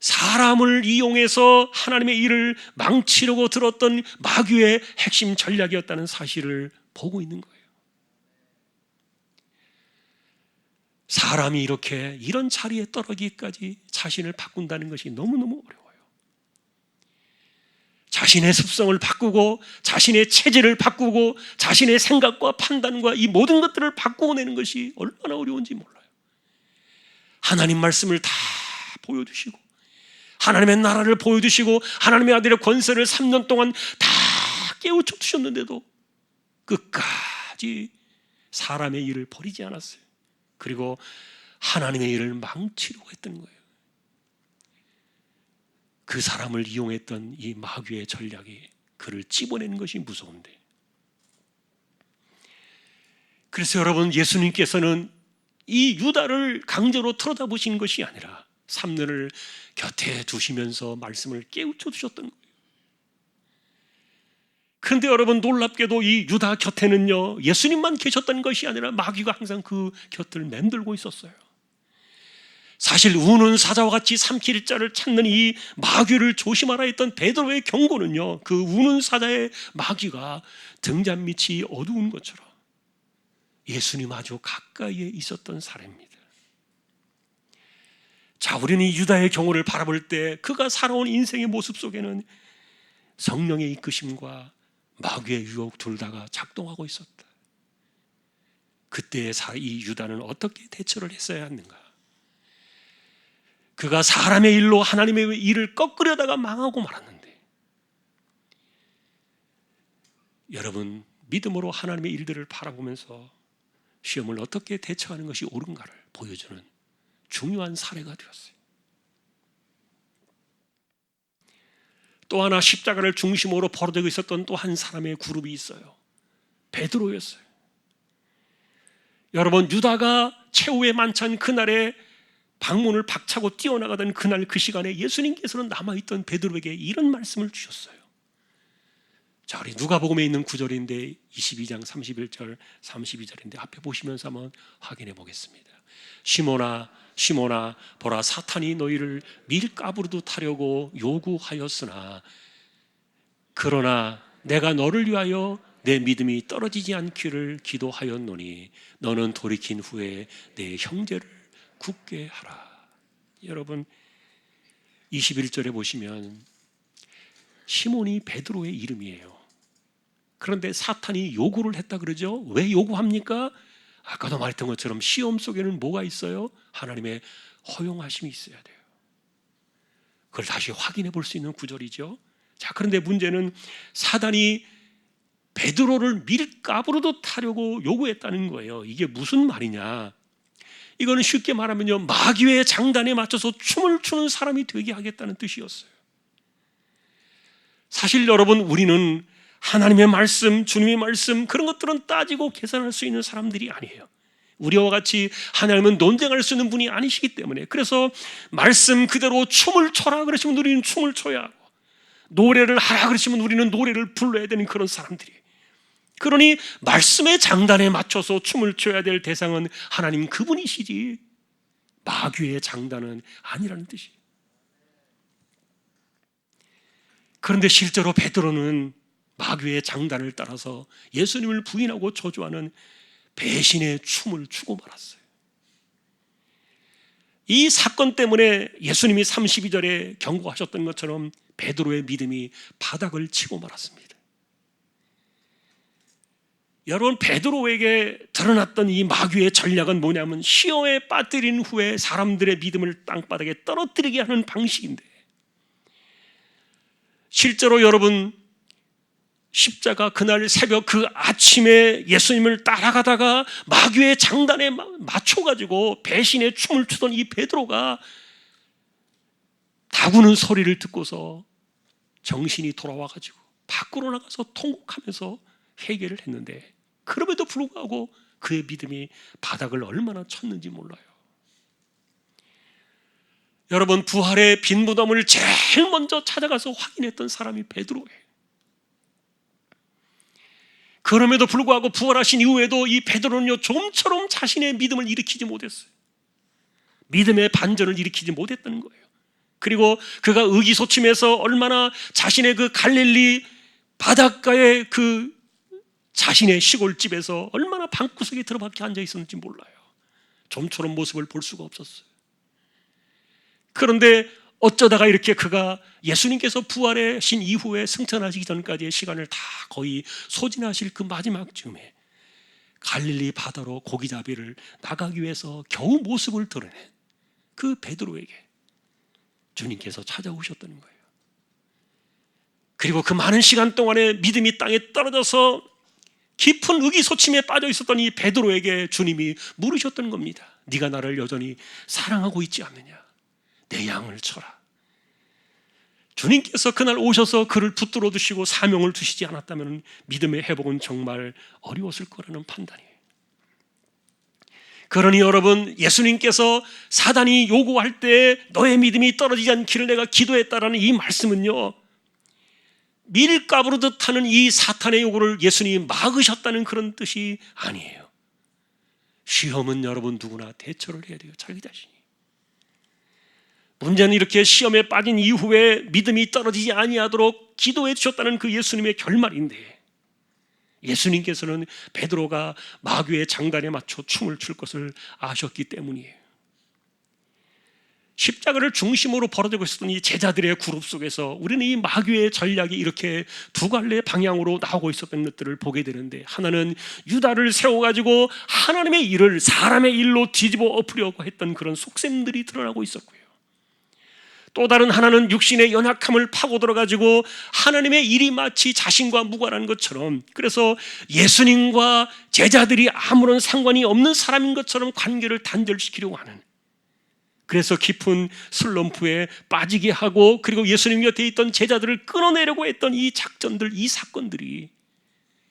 사람을 이용해서 하나님의 일을 망치려고 들었던 마귀의 핵심 전략이었다는 사실을 보고 있는 거예요. 사람이 이렇게 이런 자리에 떨어지기까지 자신을 바꾼다는 것이 너무너무 어려워요. 자신의 습성을 바꾸고 자신의 체질을 바꾸고 자신의 생각과 판단과 이 모든 것들을 바꾸어내는 것이 얼마나 어려운지 몰라요. 하나님 말씀을 다 보여주시고 하나님의 나라를 보여주시고 하나님의 아들의 권세를 3년 동안 다 깨우쳐 주셨는데도 끝까지 사람의 일을 버리지 않았어요. 그리고 하나님의 일을 망치려고 했던 거예요. 그 사람을 이용했던 이 마귀의 전략이 그를 찝어내는 것이 무서운데, 그래서 여러분, 예수님께서는 이 유다를 강제로 틀어다보신 것이 아니라 3년을 곁에 두시면서 말씀을 깨우쳐 주셨던 거예요. 그런데 여러분, 놀랍게도 이 유다 곁에는요, 예수님만 계셨던 것이 아니라 마귀가 항상 그 곁을 맴돌고 있었어요. 사실 우는 사자와 같이 삼킬 자를 찾는 이 마귀를 조심하라 했던 베드로의 경고는요, 그 우는 사자의 마귀가 등잔 밑이 어두운 것처럼 예수님 아주 가까이에 있었던 사례입니다. 자, 우리는 이 유다의 경우를 바라볼 때 그가 살아온 인생의 모습 속에는 성령의 이끄심과 마귀의 유혹 둘 다가 작동하고 있었다. 그때 이 유다는 어떻게 대처를 했어야 하는가? 그가 사람의 일로 하나님의 일을 꺾으려다가 망하고 말았는데, 여러분, 믿음으로 하나님의 일들을 바라보면서 시험을 어떻게 대처하는 것이 옳은가를 보여주는 중요한 사례가 되었어요. 또 하나 십자가를 중심으로 벌어지고 있었던 또 한 사람의 그룹이 있어요. 베드로였어요. 여러분, 유다가 최후의 만찬 그날에 방문을 박차고 뛰어나가던 그날 그 시간에 예수님께서는 남아있던 베드로에게 이런 말씀을 주셨어요. 자, 우리 누가복음에 있는 구절인데 22장 31절 32절인데 앞에 보시면서 한번 확인해 보겠습니다. 시몬아 시몬아, 보라, 사탄이 너희를 밀가부르듯 하려고 요구하였으나 그러나 내가 너를 위하여 내 믿음이 떨어지지 않기를 기도하였노니 너는 돌이킨 후에 내 형제를 굳게 하라. 여러분, 21절에 보시면 시몬이 베드로의 이름이에요. 그런데 사탄이 요구를 했다 그러죠. 왜 요구합니까? 아까도 말했던 것처럼 시험 속에는 뭐가 있어요? 하나님의 허용하심이 있어야 돼요. 그걸 다시 확인해 볼 수 있는 구절이죠. 자, 그런데 문제는 사단이 베드로를 밀가부로도 타려고 요구했다는 거예요. 이게 무슨 말이냐? 이거는 쉽게 말하면요, 마귀의 장단에 맞춰서 춤을 추는 사람이 되게 하겠다는 뜻이었어요. 사실 여러분, 우리는 하나님의 말씀, 주님의 말씀, 그런 것들은 따지고 계산할 수 있는 사람들이 아니에요. 우리와 같이 하나님은 논쟁할 수 있는 분이 아니시기 때문에, 그래서 말씀 그대로 춤을 춰라 그러시면 우리는 춤을 춰야 하고, 노래를 하라 그러시면 우리는 노래를 불러야 되는 그런 사람들이. 그러니 말씀의 장단에 맞춰서 춤을 춰야 될 대상은 하나님 그분이시지 마귀의 장단은 아니라는 뜻이에요. 그런데 실제로 베드로는 마귀의 장단을 따라서 예수님을 부인하고 저주하는 배신의 춤을 추고 말았어요. 이 사건 때문에 예수님이 32절에 경고하셨던 것처럼 베드로의 믿음이 바닥을 치고 말았습니다. 여러분, 베드로에게 드러났던 이 마귀의 전략은 뭐냐면 시험에 빠뜨린 후에 사람들의 믿음을 땅바닥에 떨어뜨리게 하는 방식인데, 실제로 여러분, 십자가 그날 새벽 그 아침에 예수님을 따라가다가 마귀의 장단에 맞춰가지고 배신의 춤을 추던 이 베드로가 다구는 소리를 듣고서 정신이 돌아와가지고 밖으로 나가서 통곡하면서 회개를 했는데, 그럼에도 불구하고 그의 믿음이 바닥을 얼마나 쳤는지 몰라요. 여러분, 부활의 빈 무덤을 제일 먼저 찾아가서 확인했던 사람이 베드로예요. 그럼에도 불구하고 부활하신 이후에도 이 베드로는요, 좀처럼 자신의 믿음을 일으키지 못했어요. 믿음의 반전을 일으키지 못했다는 거예요. 그리고 그가 의기소침해서 얼마나 자신의 그 갈릴리 바닷가의 그 자신의 시골집에서 얼마나 방구석에 들어박혀 앉아 있었는지 몰라요. 좀처럼 모습을 볼 수가 없었어요. 그런데 어쩌다가 이렇게 그가 예수님께서 부활하신 이후에 승천하시기 전까지의 시간을 다 거의 소진하실 그 마지막 즈음에 갈릴리 바다로 고기잡이를 나가기 위해서 겨우 모습을 드러낸 그 베드로에게 주님께서 찾아오셨다는 거예요. 그리고 그 많은 시간 동안에 믿음이 땅에 떨어져서 깊은 의기소침에 빠져 있었던 이 베드로에게 주님이 물으셨던 겁니다. 네가 나를 여전히 사랑하고 있지 않느냐? 내 양을 쳐라. 주님께서 그날 오셔서 그를 붙들어 두시고 사명을 두시지 않았다면 믿음의 회복은 정말 어려웠을 거라는 판단이에요. 그러니 여러분, 예수님께서 사단이 요구할 때 너의 믿음이 떨어지지 않기를 내가 기도했다라는 이 말씀은요, 밀가부로 듯하는 이 사탄의 요구를 예수님이 막으셨다는 그런 뜻이 아니에요. 시험은 여러분 누구나 대처를 해야 돼요. 자기 자신이. 문제는 이렇게 시험에 빠진 이후에 믿음이 떨어지지 아니하도록 기도해 주셨다는 그 예수님의 결말인데, 예수님께서는 베드로가 마귀의 장단에 맞춰 춤을 출 것을 아셨기 때문이에요. 십자가를 중심으로 벌어지고 있었던 이 제자들의 그룹 속에서 우리는 이 마귀의 전략이 이렇게 두 갈래 방향으로 나오고 있었던 것들을 보게 되는데, 하나는 유다를 세워가지고 하나님의 일을 사람의 일로 뒤집어 엎으려고 했던 그런 속셈들이 드러나고 있었고요. 또 다른 하나는 육신의 연약함을 파고 들어가지고 하나님의 일이 마치 자신과 무관한 것처럼, 그래서 예수님과 제자들이 아무런 상관이 없는 사람인 것처럼 관계를 단절시키려고 하는, 그래서 깊은 슬럼프에 빠지게 하고 그리고 예수님 곁에 있던 제자들을 끊어내려고 했던 이 작전들, 이 사건들이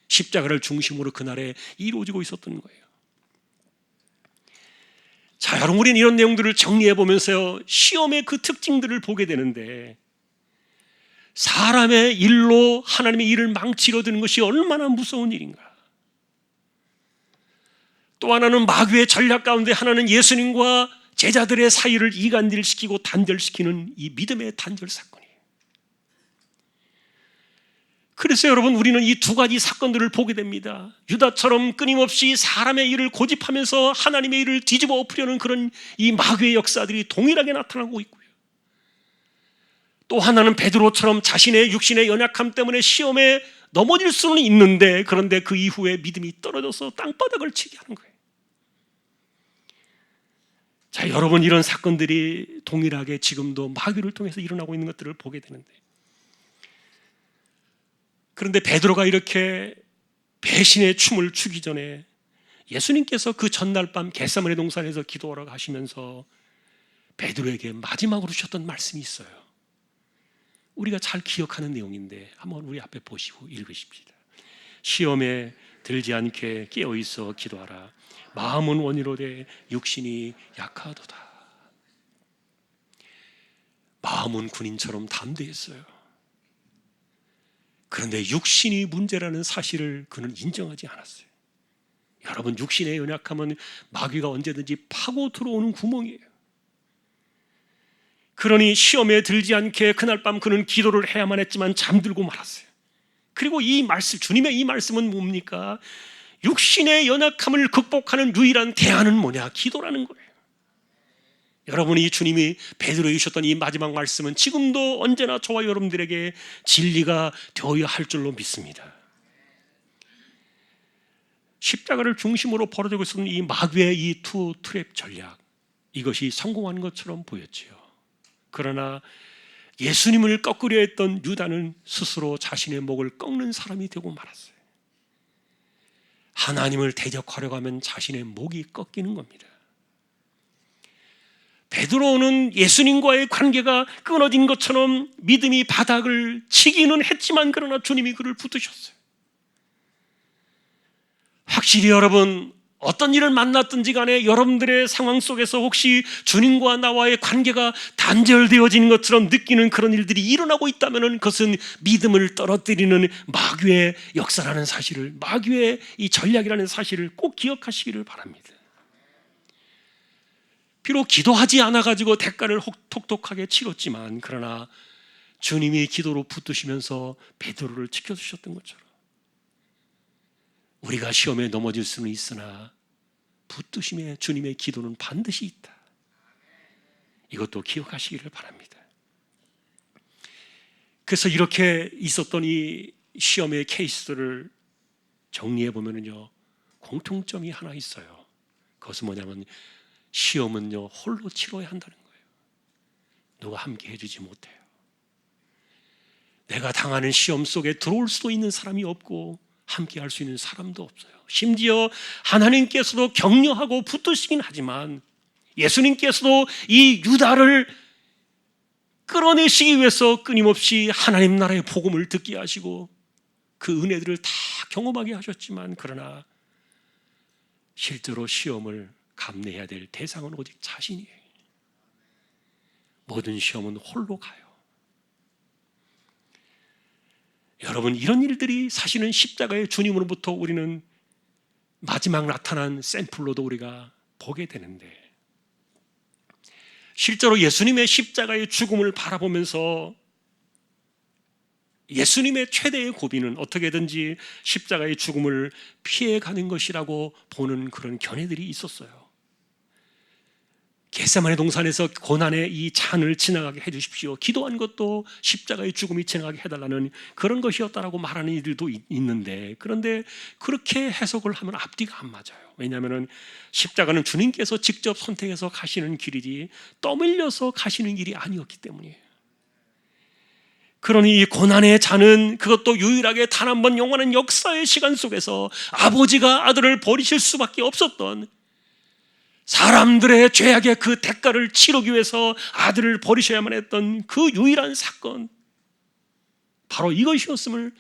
십자가를 중심으로 그날에 이루어지고 있었던 거예요. 자, 여러분, 우리는 이런 내용들을 정리해 보면서요, 시험의 그 특징들을 보게 되는데, 사람의 일로 하나님의 일을 망치려 드는 것이 얼마나 무서운 일인가. 또 하나는 마귀의 전략 가운데 하나는 예수님과 제자들의 사이를 이간질시키고 단절시키는 이 믿음의 단절 사건이에요. 그래서 여러분, 우리는 이 두 가지 사건들을 보게 됩니다. 유다처럼 끊임없이 사람의 일을 고집하면서 하나님의 일을 뒤집어 엎으려는 그런 이 마귀의 역사들이 동일하게 나타나고 있고요. 또 하나는 베드로처럼 자신의 육신의 연약함 때문에 시험에 넘어질 수는 있는데, 그런데 그 이후에 믿음이 떨어져서 땅바닥을 치게 하는 거예요. 자, 여러분, 이런 사건들이 동일하게 지금도 마귀를 통해서 일어나고 있는 것들을 보게 되는데, 그런데 베드로가 이렇게 배신의 춤을 추기 전에 예수님께서 그 전날 밤 겟세마네 동산에서 기도하러 가시면서 베드로에게 마지막으로 주셨던 말씀이 있어요. 우리가 잘 기억하는 내용인데 한번 우리 앞에 보시고 읽으십시다. 시험에 들지 않게 깨어있어 기도하라. 마음은 원이로되 육신이 약하도다. 마음은 군인처럼 담대했어요. 그런데 육신이 문제라는 사실을 그는 인정하지 않았어요. 여러분, 육신의 연약함은 마귀가 언제든지 파고 들어오는 구멍이에요. 그러니 시험에 들지 않게 그날 밤 그는 기도를 해야만 했지만 잠들고 말았어요. 그리고 이 말씀, 주님의 이 말씀은 뭡니까? 육신의 연약함을 극복하는 유일한 대안은 뭐냐? 기도라는 거예요. 여러분이 주님이 베드로에게 주셨던 이 마지막 말씀은 지금도 언제나 저와 여러분들에게 진리가 되어야 할 줄로 믿습니다. 십자가를 중심으로 벌어지고 있었던 이 마귀의 이 투 트랩 전략, 이것이 성공한 것처럼 보였지요. 그러나 예수님을 꺾으려 했던 유다는 스스로 자신의 목을 꺾는 사람이 되고 말았어요. 하나님을 대적하려고 하면 자신의 목이 꺾이는 겁니다. 베드로는 예수님과의 관계가 끊어진 것처럼 믿음이 바닥을 치기는 했지만 그러나 주님이 그를 붙드셨어요. 확실히 여러분, 어떤 일을 만났든지 간에 여러분들의 상황 속에서 혹시 주님과 나와의 관계가 단절되어지는 것처럼 느끼는 그런 일들이 일어나고 있다면 그것은 믿음을 떨어뜨리는 마귀의 역사라는 사실을, 마귀의 이 전략이라는 사실을 꼭 기억하시기를 바랍니다. 비록 기도하지 않아가지고 대가를 톡톡하게 치렀지만 그러나 주님이 기도로 붙드시면서 베드로를 지켜주셨던 것처럼 우리가 시험에 넘어질 수는 있으나 붙드심에 주님의 기도는 반드시 있다. 이것도 기억하시기를 바랍니다. 그래서 이렇게 있었던 이 시험의 케이스들을 정리해 보면요, 공통점이 하나 있어요. 그것은 뭐냐면 시험은요, 홀로 치러야 한다는 거예요. 누가 함께 해주지 못해요. 내가 당하는 시험 속에 들어올 수도 있는 사람이 없고 함께 할 수 있는 사람도 없어요. 심지어 하나님께서도 격려하고 붙드시긴 하지만 예수님께서도 이 유다를 끌어내시기 위해서 끊임없이 하나님 나라의 복음을 듣게 하시고 그 은혜들을 다 경험하게 하셨지만 그러나 실제로 시험을 감내해야 될 대상은 오직 자신이에요. 모든 시험은 홀로 가요. 여러분, 이런 일들이 사실은 십자가의 주님으로부터 우리는 마지막 나타난 샘플로도 우리가 보게 되는데, 실제로 예수님의 십자가의 죽음을 바라보면서 예수님의 최대의 고비는 어떻게든지 십자가의 죽음을 피해가는 것이라고 보는 그런 견해들이 있었어요. 겟세마네 동산에서 고난의 이 잔을 지나가게 해주십시오. 기도한 것도 십자가의 죽음이 지나가게 해달라는 그런 것이었다라고 말하는 이들도 있는데, 그런데 그렇게 해석을 하면 앞뒤가 안 맞아요. 왜냐하면 십자가는 주님께서 직접 선택해서 가시는 길이지 떠밀려서 가시는 길이 아니었기 때문이에요. 그러니 이 고난의 잔은 그것도 유일하게 단 한 번 영원한 역사의 시간 속에서 아버지가 아들을 버리실 수밖에 없었던, 사람들의 죄악의 그 대가를 치르기 위해서 아들을 버리셔야만 했던 그 유일한 사건, 바로 이것이었음을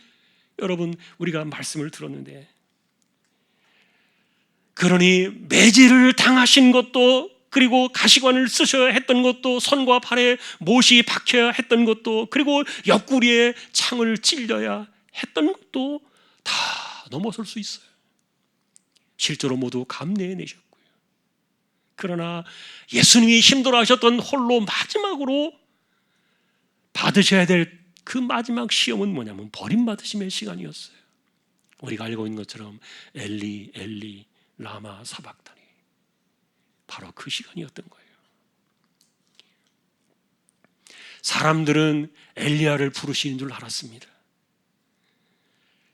여러분 우리가 말씀을 들었는데, 그러니 매질을 당하신 것도, 그리고 가시관을 쓰셔야 했던 것도, 손과 발에 못이 박혀야 했던 것도, 그리고 옆구리에 창을 찔려야 했던 것도 다 넘어설 수 있어요. 실제로 모두 감내해내셨고요. 그러나 예수님이 힘들어하셨던 홀로 마지막으로 받으셔야 될 그 마지막 시험은 뭐냐면 버림받으심의 시간이었어요. 우리가 알고 있는 것처럼 엘리 엘리 라마 사박다니, 바로 그 시간이었던 거예요. 사람들은 엘리야를 부르시는 줄 알았습니다.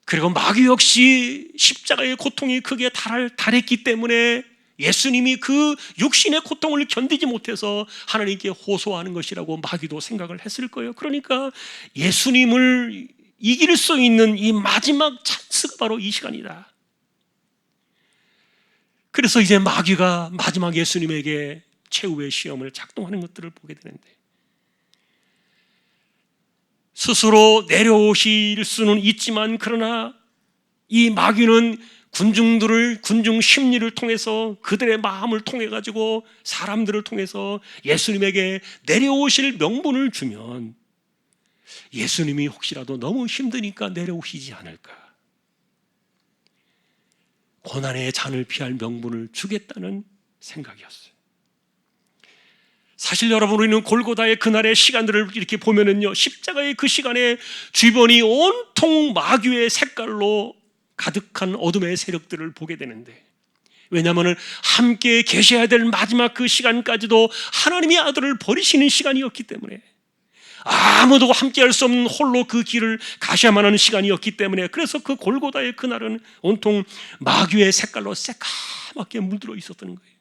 그리고 마귀 역시 십자가의 고통이 크게 달했기 때문에 예수님이 그 육신의 고통을 견디지 못해서 하나님께 호소하는 것이라고 마귀도 생각을 했을 거예요. 그러니까 예수님을 이길 수 있는 이 마지막 찬스가 바로 이 시간이다. 그래서 이제 마귀가 마지막 예수님에게 최후의 시험을 작동하는 것들을 보게 되는데, 스스로 내려오실 수는 있지만 그러나 이 마귀는 군중 심리를 통해서 그들의 마음을 통해 가지고 사람들을 통해서 예수님에게 내려오실 명분을 주면 예수님이 혹시라도 너무 힘드니까 내려오시지 않을까, 고난의 잔을 피할 명분을 주겠다는 생각이었어요. 사실 여러분, 우리는 골고다의 그날의 시간들을 이렇게 보면은요, 십자가의 그 시간에 주변이 온통 마귀의 색깔로 가득한 어둠의 세력들을 보게 되는데, 왜냐하면 함께 계셔야 될 마지막 그 시간까지도 하나님의 아들을 버리시는 시간이었기 때문에, 아무도 함께 할 수 없는 홀로 그 길을 가셔야만 하는 시간이었기 때문에, 그래서 그 골고다의 그날은 온통 마귀의 색깔로 새까맣게 물들어 있었던 거예요.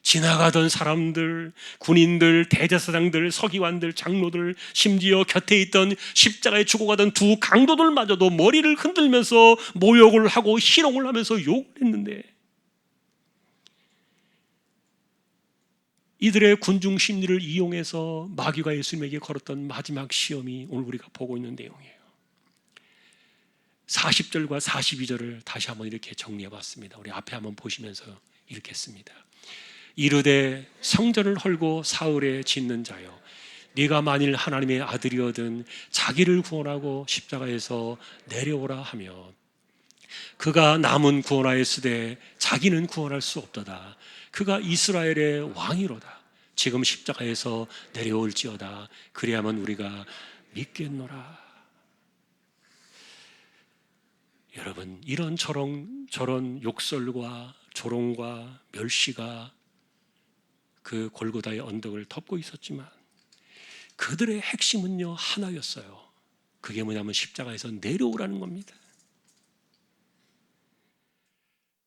지나가던 사람들, 군인들, 대제사장들, 서기관들, 장로들, 심지어 곁에 있던 십자가에 죽어가던 두 강도들마저도 머리를 흔들면서 모욕을 하고 희롱을 하면서 욕을 했는데, 이들의 군중 심리를 이용해서 마귀가 예수님에게 걸었던 마지막 시험이 오늘 우리가 보고 있는 내용이에요. 40절과 42절을 다시 한번 이렇게 정리해 봤습니다. 우리 앞에 한번 보시면서 이렇게 했습니다. 이르되 성전을 헐고 사흘에 짓는 자여, 네가 만일 하나님의 아들이거든 자기를 구원하고 십자가에서 내려오라 하며, 그가 남은 구원하였으되 자기는 구원할 수 없도다. 그가 이스라엘의 왕이로다. 지금 십자가에서 내려올지어다. 그리하면 우리가 믿겠노라. 여러분, 이런 저런 욕설과 조롱과 멸시가 그 골고다의 언덕을 덮고 있었지만 그들의 핵심은요, 하나였어요. 그게 뭐냐면 십자가에서 내려오라는 겁니다.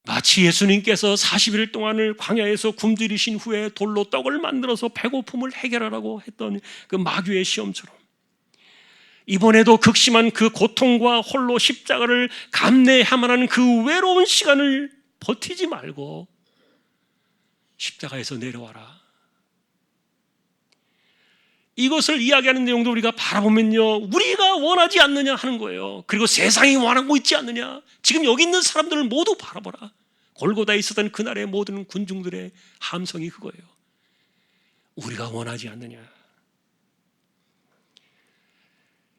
마치 예수님께서 40일 동안을 광야에서 굶주리신 후에 돌로 떡을 만들어서 배고픔을 해결하라고 했던 그 마귀의 시험처럼, 이번에도 극심한 그 고통과 홀로 십자가를 감내해야만 하는 그 외로운 시간을 버티지 말고 십자가에서 내려와라. 이것을 이야기하는 내용도 우리가 바라보면요, 우리가 원하지 않느냐 하는 거예요. 그리고 세상이 원하고 있지 않느냐. 지금 여기 있는 사람들을 모두 바라보라. 골고다에 있었던 그날의 모든 군중들의 함성이 그거예요. 우리가 원하지 않느냐.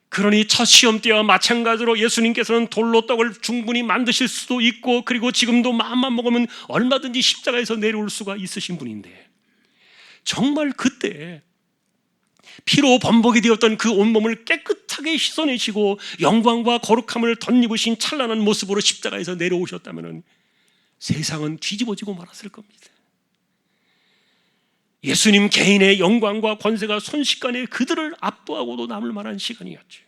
그러니 첫 시험 때와 마찬가지로 예수님께서는 돌로 떡을 충분히 만드실 수도 있고, 그리고 지금도 마음만 먹으면 얼마든지 십자가에서 내려올 수가 있으신 분인데, 정말 그때 피로 범벅이 되었던 그 온몸을 깨끗하게 씻어내시고 영광과 거룩함을 덧입으신 찬란한 모습으로 십자가에서 내려오셨다면 세상은 뒤집어지고 말았을 겁니다. 예수님 개인의 영광과 권세가 순식간에 그들을 압도하고도 남을 만한 시간이었죠.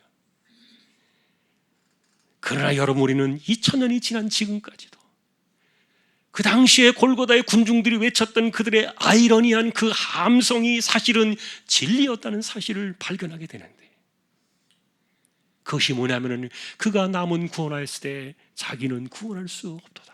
그러나 여러분, 우리는 2000년이 지난 지금까지도 그 당시에 골고다의 군중들이 외쳤던 그들의 아이러니한 그 함성이 사실은 진리였다는 사실을 발견하게 되는데, 그것이 뭐냐면 그가 남은 구원하였을 때 자기는 구원할 수 없도다.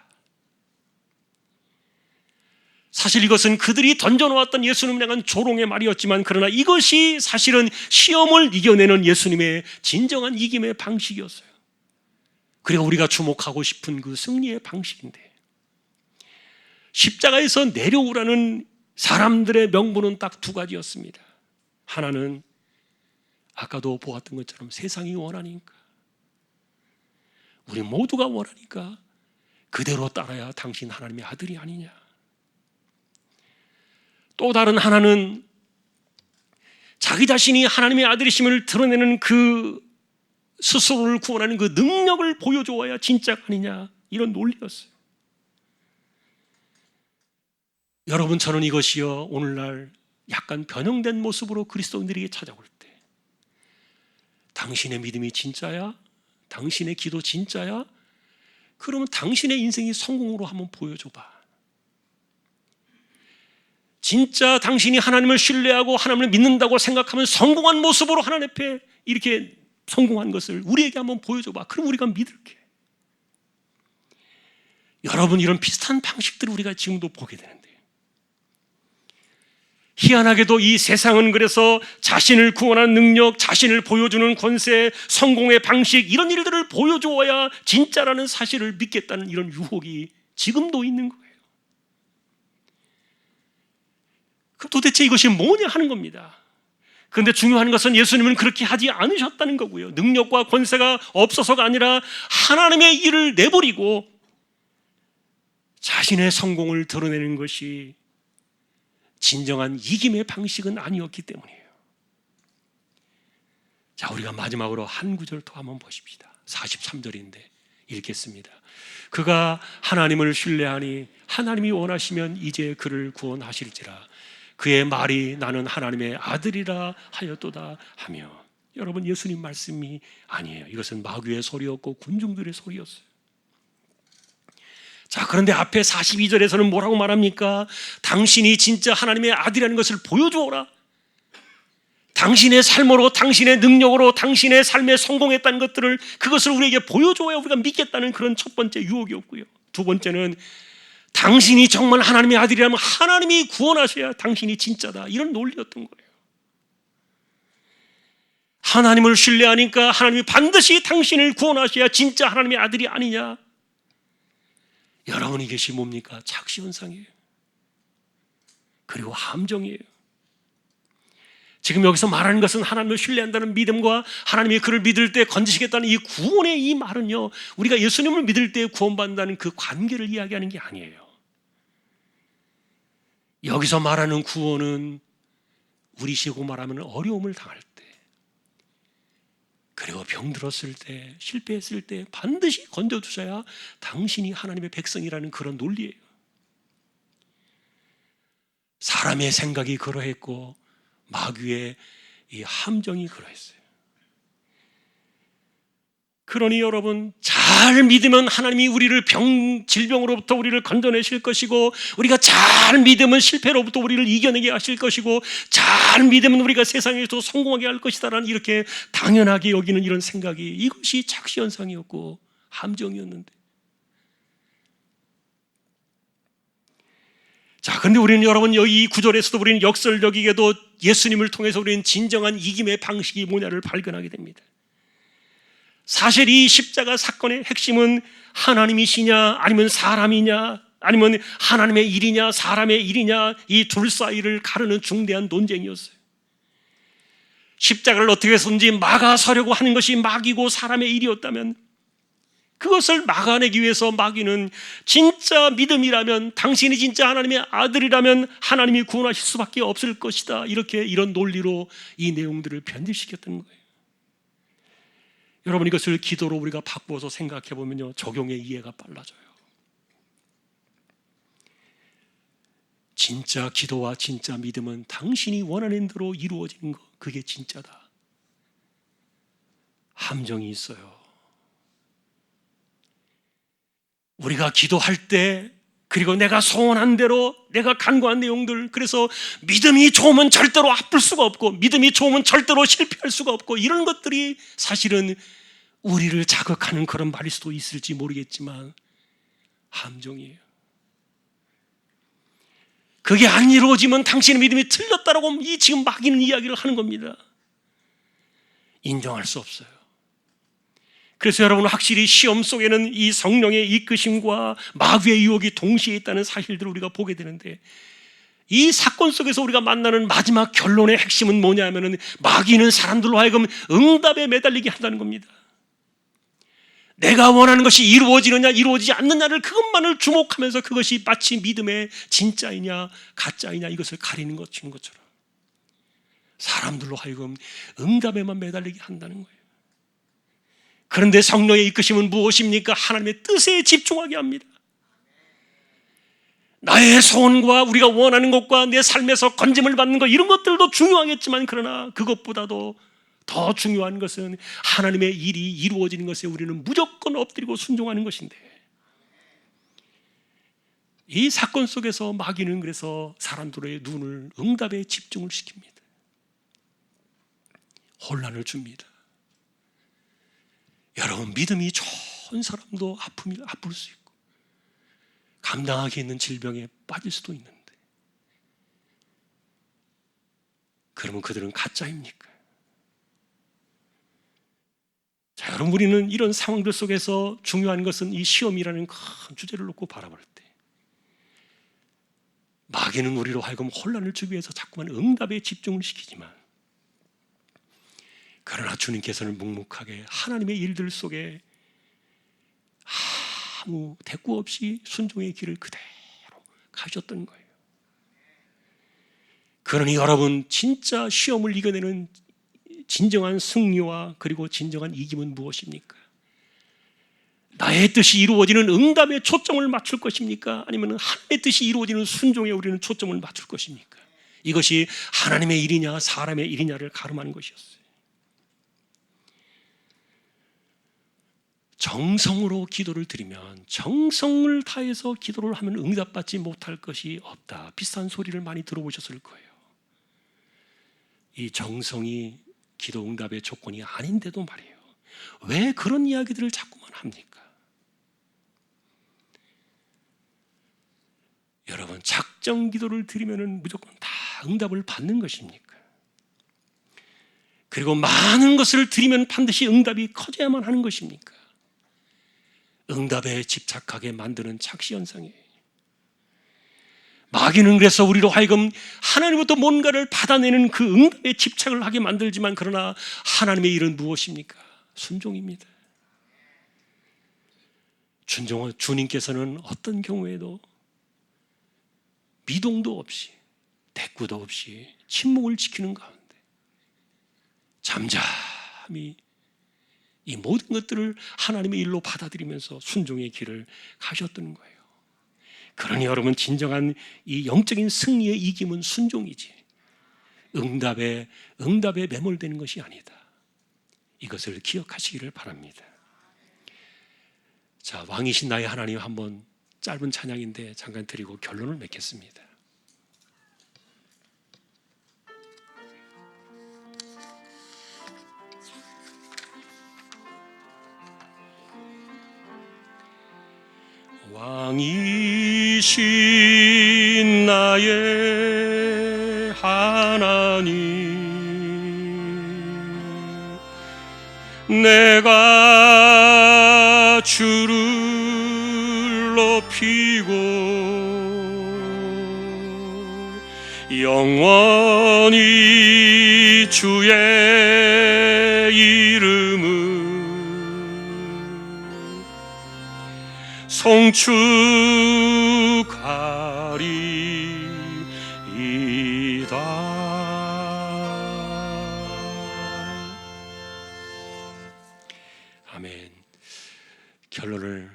사실 이것은 그들이 던져놓았던 예수님을 향한 조롱의 말이었지만, 그러나 이것이 사실은 시험을 이겨내는 예수님의 진정한 이김의 방식이었어요. 그리고 우리가 주목하고 싶은 그 승리의 방식인데, 십자가에서 내려오라는 사람들의 명분은 딱 두 가지였습니다. 하나는 아까도 보았던 것처럼 세상이 원하니까, 우리 모두가 원하니까 그대로 따라야 당신 하나님의 아들이 아니냐. 또 다른 하나는 자기 자신이 하나님의 아들이심을 드러내는 그 스스로를 구원하는 그 능력을 보여줘야 진짜가 아니냐, 이런 논리였어요. 여러분, 저는 이것이요, 오늘날 약간 변형된 모습으로 그리스도인들에게 찾아올 때, 당신의 믿음이 진짜야? 당신의 기도 진짜야? 그러면 당신의 인생이 성공으로 한번 보여줘봐. 진짜 당신이 하나님을 신뢰하고 하나님을 믿는다고 생각하면 성공한 모습으로 하나님 앞에 이렇게 성공한 것을 우리에게 한번 보여줘봐. 그럼 우리가 믿을게. 여러분, 이런 비슷한 방식들을 우리가 지금도 보게 되는데, 희한하게도 이 세상은 그래서 자신을 구원하는 능력, 자신을 보여주는 권세, 성공의 방식, 이런 일들을 보여주어야 진짜라는 사실을 믿겠다는 이런 유혹이 지금도 있는 거예요. 그럼 도대체 이것이 뭐냐 하는 겁니다. 그런데 중요한 것은 예수님은 그렇게 하지 않으셨다는 거고요. 능력과 권세가 없어서가 아니라 하나님의 일을 내버리고 자신의 성공을 드러내는 것이 진정한 이김의 방식은 아니었기 때문이에요. 자, 우리가 마지막으로 한 구절 더 한번 보십시다. 43절인데 읽겠습니다. 그가 하나님을 신뢰하니 하나님이 원하시면 이제 그를 구원하실지라. 그의 말이 나는 하나님의 아들이라 하였도다 하며. 여러분, 예수님 말씀이 아니에요. 이것은 마귀의 소리였고 군중들의 소리였어요. 자, 그런데 앞에 42절에서는 뭐라고 말합니까? 당신이 진짜 하나님의 아들이라는 것을 보여주어라. 당신의 삶으로, 당신의 능력으로, 당신의 삶에 성공했다는 것들을, 그것을 우리에게 보여줘야 우리가 믿겠다는 그런 첫 번째 유혹이었고요. 두 번째는 당신이 정말 하나님의 아들이라면 하나님이 구원하셔야 당신이 진짜다, 이런 논리였던 거예요. 하나님을 신뢰하니까 하나님이 반드시 당신을 구원하셔야 진짜 하나님의 아들이 아니냐. 여러분, 이것이 뭡니까? 착시현상이에요. 그리고 함정이에요. 지금 여기서 말하는 것은 하나님을 신뢰한다는 믿음과 하나님이 그를 믿을 때 건지시겠다는 이 구원의 이 말은요, 우리가 예수님을 믿을 때 구원받는다는 그 관계를 이야기하는 게 아니에요. 여기서 말하는 구원은 우리식으로 말하면 어려움을 당할 때, 그리고 병들었을 때, 실패했을 때 반드시 건져주셔야 당신이 하나님의 백성이라는 그런 논리예요. 사람의 생각이 그러했고 마귀의 이 함정이 그러했어요. 그러니 여러분, 잘 믿으면 하나님이 우리를 질병으로부터 우리를 건져내실 것이고, 우리가 잘 믿으면 실패로부터 우리를 이겨내게 하실 것이고, 잘 믿으면 우리가 세상에서 성공하게 할 것이다라는 이렇게 당연하게 여기는 이런 생각이, 이것이 착시현상이었고 함정이었는데, 자, 근데 우리는 여러분, 여기 이 구절에서도 우리는 역설적이게도 예수님을 통해서 우리는 진정한 이김의 방식이 뭐냐를 발견하게 됩니다. 사실 이 십자가 사건의 핵심은 하나님이시냐 아니면 사람이냐, 아니면 하나님의 일이냐 사람의 일이냐, 이 둘 사이를 가르는 중대한 논쟁이었어요. 십자가를 어떻게 해서든지 막아서려고 하는 것이 마귀고 사람의 일이었다면, 그것을 막아내기 위해서 마귀는 진짜 믿음이라면, 당신이 진짜 하나님의 아들이라면 하나님이 구원하실 수밖에 없을 것이다, 이렇게 이런 논리로 이 내용들을 변질시켰던 거예요. 여러분, 이것을 기도로 우리가 바꾸어서 생각해 보면요, 적용의 이해가 빨라져요. 진짜 기도와 진짜 믿음은 당신이 원하는 대로 이루어지는 것, 그게 진짜다. 함정이 있어요. 우리가 기도할 때, 그리고 내가 소원한 대로 내가 간구한 내용들, 그래서 믿음이 좋으면 절대로 아플 수가 없고, 믿음이 좋으면 절대로 실패할 수가 없고, 이런 것들이 사실은 우리를 자극하는 그런 말일 수도 있을지 모르겠지만 함정이에요. 그게 안 이루어지면 당신의 믿음이 틀렸다라고 이 지금 마귀는 이야기를 하는 겁니다. 인정할 수 없어요. 그래서 여러분, 확실히 시험 속에는 이 성령의 이끄심과 마귀의 유혹이 동시에 있다는 사실들을 우리가 보게 되는데, 이 사건 속에서 우리가 만나는 마지막 결론의 핵심은 뭐냐면은, 마귀는 사람들로 하여금 응답에 매달리게 한다는 겁니다. 내가 원하는 것이 이루어지느냐 이루어지지 않느냐를, 그것만을 주목하면서 그것이 마치 믿음의 진짜이냐 가짜이냐 이것을 가리는 것처럼 사람들로 하여금 응답에만 매달리게 한다는 거예요. 그런데 성령의 이끄심은 무엇입니까? 하나님의 뜻에 집중하게 합니다. 나의 소원과 우리가 원하는 것과 내 삶에서 건짐을 받는 것, 이런 것들도 중요하겠지만, 그러나 그것보다도 더 중요한 것은 하나님의 일이 이루어지는 것에 우리는 무조건 엎드리고 순종하는 것인데, 이 사건 속에서 마귀는 그래서 사람들의 눈을 응답에 집중을 시킵니다. 혼란을 줍니다. 여러분, 믿음이 좋은 사람도 아플 수 있고 감당하기 있는 질병에 빠질 수도 있는데, 그러면 그들은 가짜입니까? 자, 여러분, 우리는 이런 상황들 속에서 중요한 것은 이 시험이라는 큰 주제를 놓고 바라볼 때, 마귀는 우리로 하여금 혼란을 주기 위해서 자꾸만 응답에 집중을 시키지만, 그러나 주님께서는 묵묵하게 하나님의 일들 속에 아무 대꾸 없이 순종의 길을 그대로 가셨던 거예요. 그러니 여러분, 진짜 시험을 이겨내는 진정한 승리와 그리고 진정한 이김은 무엇입니까? 나의 뜻이 이루어지는 응답에 초점을 맞출 것입니까? 아니면 하나님의 뜻이 이루어지는 순종에 우리는 초점을 맞출 것입니까? 이것이 하나님의 일이냐 사람의 일이냐를 가름하는 것이었어요. 정성으로 기도를 드리면, 정성을 다해서 기도를 하면 응답받지 못할 것이 없다, 비슷한 소리를 많이 들어보셨을 거예요. 이 정성이 기도 응답의 조건이 아닌데도 말이에요, 왜 그런 이야기들을 자꾸만 합니까? 여러분, 작정 기도를 드리면 무조건 다 응답을 받는 것입니까? 그리고 많은 것을 드리면 반드시 응답이 커져야만 하는 것입니까? 응답에 집착하게 만드는 착시현상이에요. 마귀는 그래서 우리로 하여금 하나님부터 뭔가를 받아내는 그 응답에 집착을 하게 만들지만, 그러나 하나님의 일은 무엇입니까? 순종입니다. 주님께서는 어떤 경우에도 미동도 없이 대꾸도 없이 침묵을 지키는 가운데 잠잠히 이 모든 것들을 하나님의 일로 받아들이면서 순종의 길을 가셨던 거예요. 그러니 여러분, 진정한 이 영적인 승리의 이김은 순종이지, 응답에 매몰되는 것이 아니다. 이것을 기억하시기를 바랍니다. 자, 왕이신 나의 하나님, 한번 짧은 찬양인데 잠깐 드리고 결론을 맺겠습니다. 왕이신 나의 하나님, 내가 주를 높이고 영원히 주의 이름을 송축하리이다. 아멘. 결론을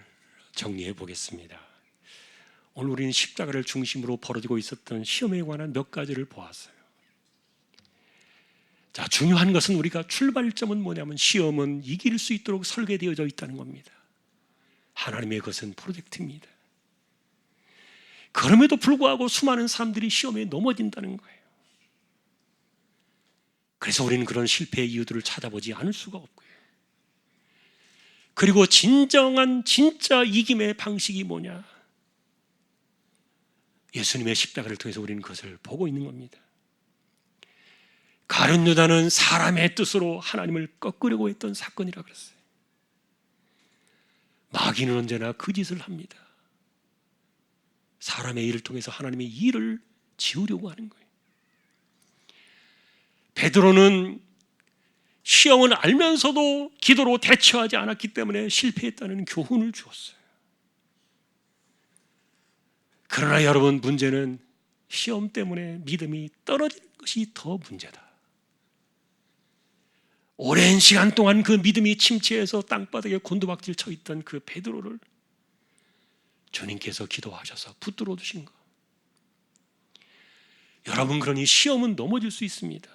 정리해 보겠습니다. 오늘 우리는 십자가를 중심으로 벌어지고 있었던 시험에 관한 몇 가지를 보았어요. 자, 중요한 것은 우리가 출발점은 뭐냐면, 시험은 이길 수 있도록 설계되어져 있다는 겁니다. 하나님의 것은 프로젝트입니다. 그럼에도 불구하고 수많은 사람들이 시험에 넘어진다는 거예요. 그래서 우리는 그런 실패의 이유들을 찾아보지 않을 수가 없고요. 그리고 진짜 이김의 방식이 뭐냐? 예수님의 십자가를 통해서 우리는 그것을 보고 있는 겁니다. 가룟 유다는 사람의 뜻으로 하나님을 꺾으려고 했던 사건이라 그랬어요. 마귀는 언제나 그 짓을 합니다. 사람의 일을 통해서 하나님의 일을 지우려고 하는 거예요. 베드로는 시험을 알면서도 기도로 대처하지 않았기 때문에 실패했다는 교훈을 주었어요. 그러나 여러분, 문제는 시험 때문에 믿음이 떨어지는 것이 더 문제다. 오랜 시간 동안 그 믿음이 침체해서 땅바닥에 곤두박질 쳐 있던 그 베드로를 주님께서 기도하셔서 붙들어 주신 것. 여러분, 그러니 시험은 넘어질 수 있습니다.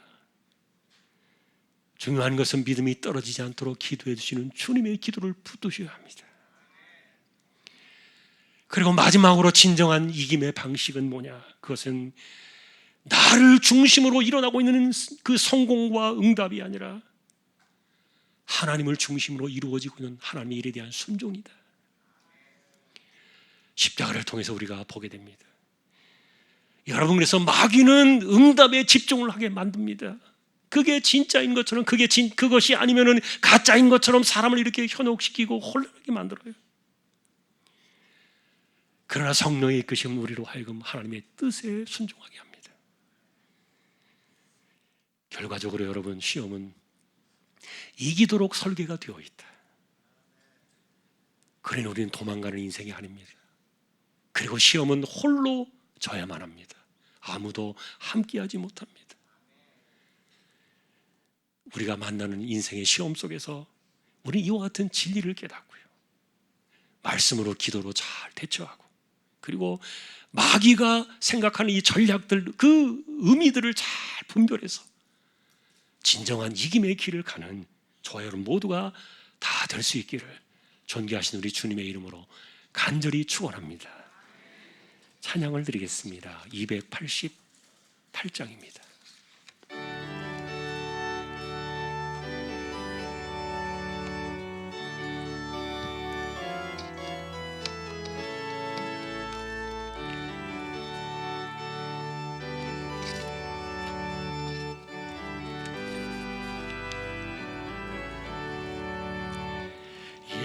중요한 것은 믿음이 떨어지지 않도록 기도해 주시는 주님의 기도를 붙드셔야 합니다. 그리고 마지막으로 진정한 이김의 방식은 뭐냐? 그것은 나를 중심으로 일어나고 있는 그 성공과 응답이 아니라 하나님을 중심으로 이루어지고 있는 하나님의 일에 대한 순종이다. 십자가를 통해서 우리가 보게 됩니다. 여러분, 그래서 마귀는 응답에 집중을 하게 만듭니다. 그게 진짜인 것처럼, 그것이 아니면은 가짜인 것처럼 사람을 이렇게 현혹시키고 혼란하게 만들어요. 그러나 성령의 이끄심은 우리로 하여금 하나님의 뜻에 순종하게 합니다. 결과적으로 여러분, 시험은 이기도록 설계가 되어 있다. 그러니 우리는 도망가는 인생이 아닙니다. 그리고 시험은 홀로 져야만 합니다. 아무도 함께하지 못합니다. 우리가 만나는 인생의 시험 속에서 우리는 이와 같은 진리를 깨닫고요, 말씀으로 기도로 잘 대처하고, 그리고 마귀가 생각하는 이 전략들, 그 의미들을 잘 분별해서 진정한 이김의 길을 가는 저와 여러분 모두가 다 될 수 있기를 존귀하신 우리 주님의 이름으로 간절히 축원합니다. 찬양을 드리겠습니다. 288장입니다.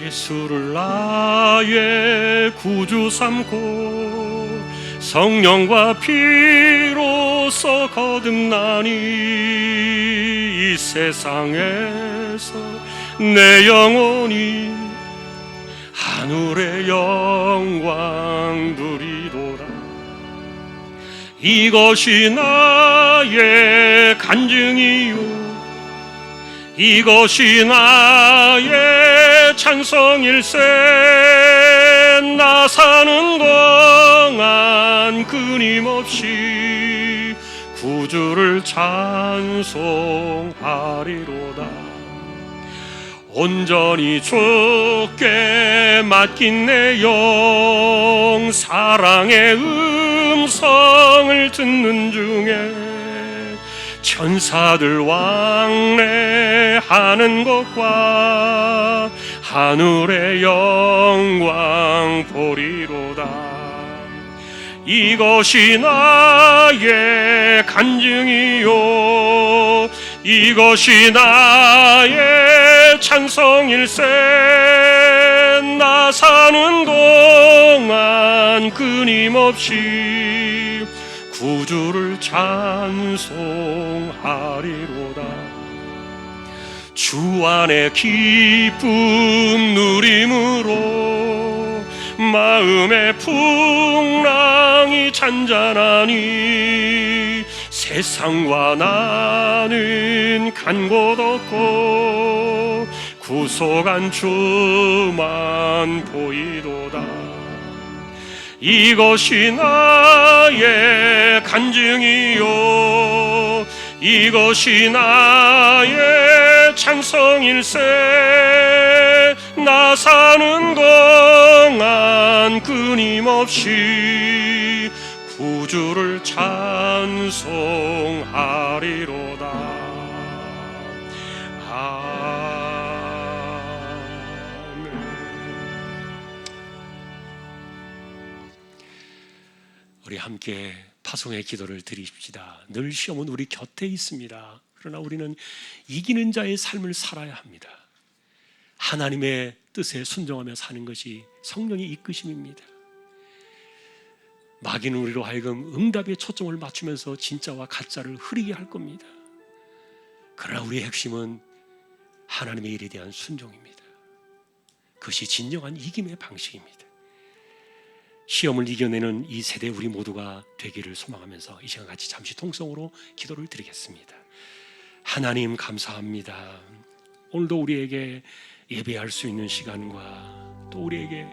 예수를 나의 구주 삼고 성령과 피로써 거듭나니 이 세상에서 내 영혼이 하늘의 영광 누리도다. 이것이 나의 간증이요, 이것이 나의 찬송일세. 나 사는 동안 끊임없이 구주를 찬송하리로다. 온전히 주께 맡긴 내 영, 사랑의 음성을 듣는 중에 천사들 왕래하는 것과 하늘의 영광 보리로다. 이것이 나의 간증이요, 이것이 나의 찬송일세. 나 사는 동안 끊임없이 구주를 찬송하리로다. 주 안에 기쁨 누림으로 마음의 풍랑이 잔잔하니 세상과 나는 간 곳 없고 구속한 주만 보이도다. 이것이 나의 간증이요, 이것이 나의 찬송일세. 나 사는 동안 끊임없이 구주를 찬송하리로다. 우리 함께 파송의 기도를 드립시다. 늘 시험은 우리 곁에 있습니다. 그러나 우리는 이기는 자의 삶을 살아야 합니다. 하나님의 뜻에 순종하며 사는 것이 성령의 이끄심입니다. 마귀는 우리로 하여금 응답에 초점을 맞추면서 진짜와 가짜를 흐리게 할 겁니다. 그러나 우리의 핵심은 하나님의 일에 대한 순종입니다. 그것이 진정한 이김의 방식입니다. 시험을 이겨내는 이 세대 우리 모두가 되기를 소망하면서 이 시간 같이 잠시 통성으로 기도를 드리겠습니다. 하나님 감사합니다. 오늘도 우리에게 예배할 수 있는 시간과 또 우리에게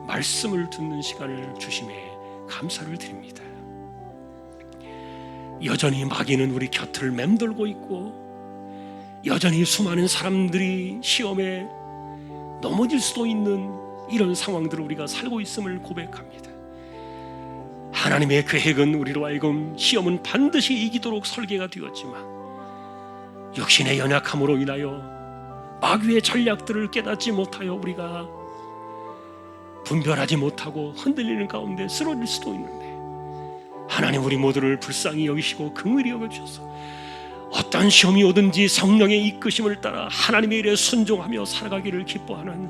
말씀을 듣는 시간을 주심에 감사를 드립니다. 여전히 마귀는 우리 곁을 맴돌고 있고 여전히 수많은 사람들이 시험에 넘어질 수도 있는 이런 상황들을 우리가 살고 있음을 고백합니다. 하나님의 계획은 우리로 하여금 시험은 반드시 이기도록 설계가 되었지만 육신의 연약함으로 인하여 마귀의 전략들을 깨닫지 못하여 우리가 분별하지 못하고 흔들리는 가운데 쓰러질 수도 있는데, 하나님 우리 모두를 불쌍히 여기시고 긍휼히 여겨주셔서 어떤 시험이 오든지 성령의 이끄심을 따라 하나님의 일에 순종하며 살아가기를 기뻐하는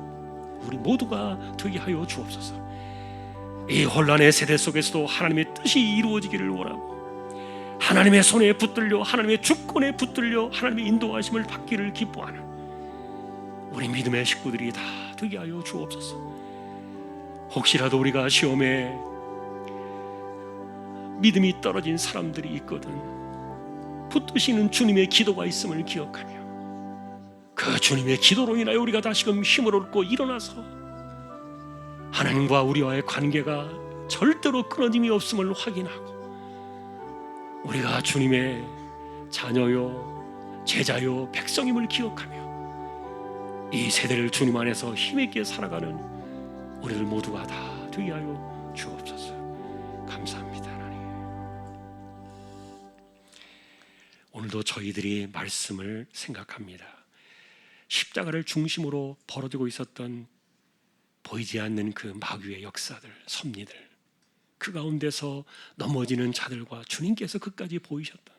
우리 모두가 되게 하여 주옵소서. 이 혼란의 세대 속에서도 하나님의 뜻이 이루어지기를 원하고, 하나님의 손에 붙들려 하나님의 주권에 붙들려 하나님의 인도하심을 받기를 기뻐하는 우리 믿음의 식구들이 다 되게 하여 주옵소서. 혹시라도 우리가 시험에 믿음이 떨어진 사람들이 있거든 붙드시는 주님의 기도가 있음을 기억하며 그 주님의 기도로 인하여 우리가 다시금 힘을 얻고 일어나서 하나님과 우리와의 관계가 절대로 끊어짐이 없음을 확인하고, 우리가 주님의 자녀요 제자요 백성임을 기억하며 이 세대를 주님 안에서 힘있게 살아가는 우리들 모두가 다 되게 하여 주옵소서. 감사합니다. 하나님, 오늘도 저희들이 말씀을 생각합니다. 십자가를 중심으로 벌어지고 있었던 보이지 않는 그 마귀의 역사들, 섭리들, 그 가운데서 넘어지는 자들과 주님께서 끝까지 보이셨던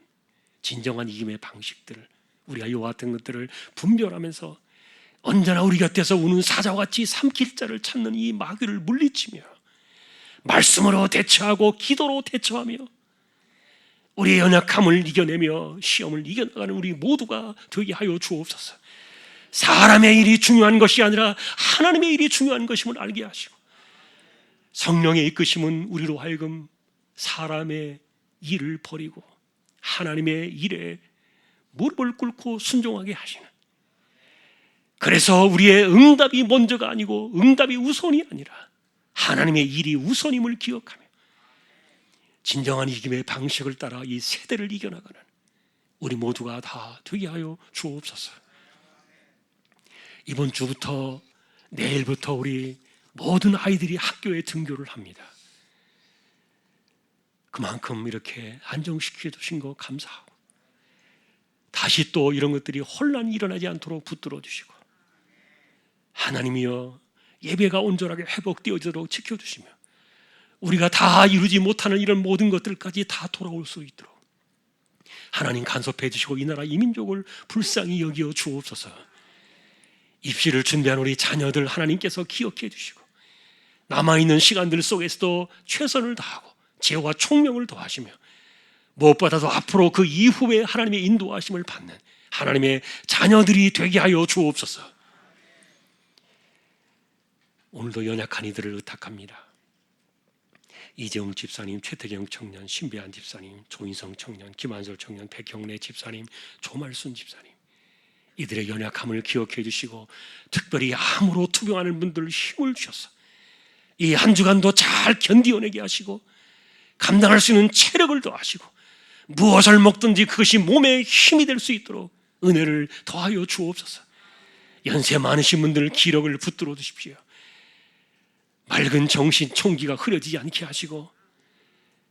진정한 이김의 방식들을 우리가 이와 같은 것들을 분별하면서 언제나 우리 곁에서 우는 사자와 같이 삼킬 자를 찾는 이 마귀를 물리치며 말씀으로 대처하고 기도로 대처하며 우리의 연약함을 이겨내며 시험을 이겨나가는 우리 모두가 되게 하여 주옵소서. 사람의 일이 중요한 것이 아니라 하나님의 일이 중요한 것임을 알게 하시고, 성령의 이끄심은 우리로 하여금 사람의 일을 버리고 하나님의 일에 무릎을 꿇고 순종하게 하시는, 그래서 우리의 응답이 먼저가 아니고 응답이 우선이 아니라 하나님의 일이 우선임을 기억하며 진정한 이김의 방식을 따라 이 세대를 이겨나가는 우리 모두가 다 되게 하여 주옵소서. 이번 주부터 내일부터 우리 모든 아이들이 학교에 등교를 합니다. 그만큼 이렇게 안정시켜 주신 거 감사하고, 다시 또 이런 것들이 혼란이 일어나지 않도록 붙들어 주시고, 하나님이여 예배가 온전하게 회복되어지도록 지켜주시며 우리가 다 이루지 못하는 이런 모든 것들까지 다 돌아올 수 있도록 하나님 간섭해 주시고 이 나라 이 민족을 불쌍히 여기어 주옵소서. 입시를 준비한 우리 자녀들 하나님께서 기억해 주시고 남아있는 시간들 속에서도 최선을 다하고 지혜와 총명을 더하시며 무엇보다도 앞으로 그 이후에 하나님의 인도하심을 받는 하나님의 자녀들이 되게 하여 주옵소서. 오늘도 연약한 이들을 의탁합니다. 이재웅 집사님, 최태경 청년, 신배한 집사님, 조인성 청년, 김한솔 청년, 백경래 집사님, 조말순 집사님, 이들의 연약함을 기억해 주시고 특별히 암으로 투병하는 분들 힘을 주셔서 이 한 주간도 잘 견디어내게 하시고 감당할 수 있는 체력을 더하시고 무엇을 먹든지 그것이 몸에 힘이 될 수 있도록 은혜를 더하여 주옵소서. 연세 많으신 분들 기력을 붙들어 주십시오. 맑은 정신 총기가 흐려지지 않게 하시고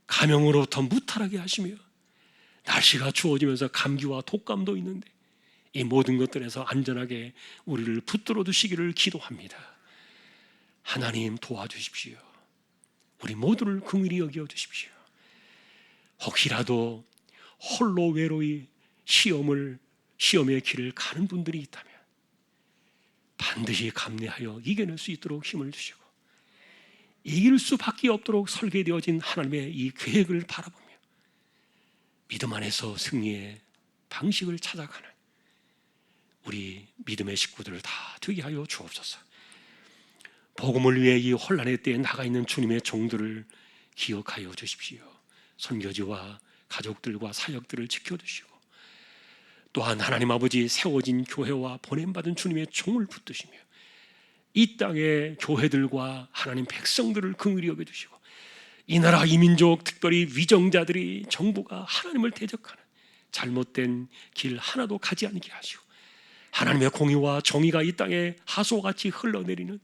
감염으로부터 무탈하게 하시며, 날씨가 추워지면서 감기와 독감도 있는데 이 모든 것들에서 안전하게 우리를 붙들어 두시기를 기도합니다. 하나님 도와주십시오. 우리 모두를 긍휼히 여겨 주십시오. 혹시라도 홀로 외로이 시험의 길을 가는 분들이 있다면 반드시 감내하여 이겨낼 수 있도록 힘을 주시고 이길 수밖에 없도록 설계되어진 하나님의 이 계획을 바라보며 믿음 안에서 승리의 방식을 찾아가는 우리 믿음의 식구들을 다 되게 하여 주옵소서. 복음을 위해 이 혼란의 때에 나가 있는 주님의 종들을 기억하여 주십시오. 선교지와 가족들과 사역들을 지켜주시고 또한 하나님 아버지 세워진 교회와 보냄받은 주님의 종을 붙드시며 이 땅의 교회들과 하나님 백성들을 긍휼히 여겨주시고 이 나라 이 민족 특별히 위정자들이 정부가 하나님을 대적하는 잘못된 길 하나도 가지 않게 하시고 하나님의 공의와 정의가 이 땅에 하수와 같이 흘러내리는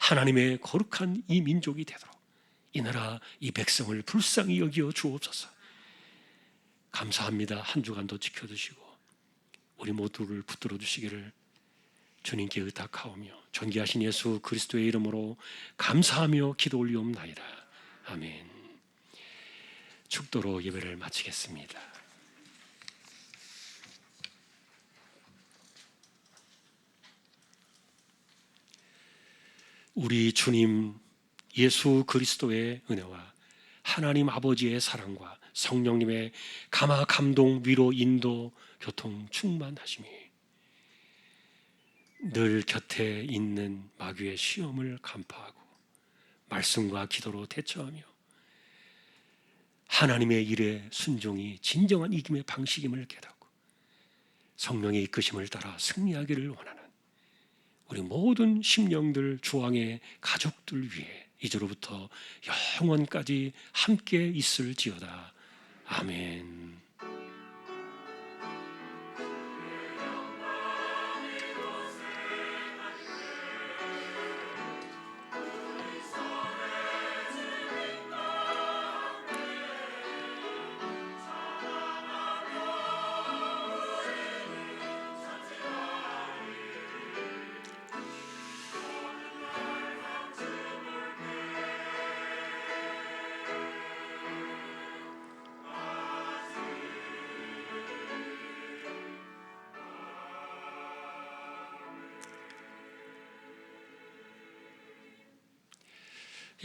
하나님의 거룩한 이 민족이 되도록 이 나라 이 백성을 불쌍히 여기어 주옵소서. 감사합니다. 한 주간도 지켜주시고 우리 모두를 붙들어 주시기를 주님께 의탁하오며 존귀하신 예수 그리스도의 이름으로 감사하며 기도 올리옵나이다. 아멘. 축도로 예배를 마치겠습니다. 우리 주님 예수 그리스도의 은혜와 하나님 아버지의 사랑과 성령님의 감화 감동 위로 인도 교통 충만하심이 늘 곁에 있는 마귀의 시험을 간파하고 말씀과 기도로 대처하며 하나님의 일에 순종이 진정한 이김의 방식임을 깨닫고 성령의 이끄심을 따라 승리하기를 원하는 우리 모든 심령들 주왕의 가족들 위해 이제로부터 영원까지 함께 있을지어다. 아멘.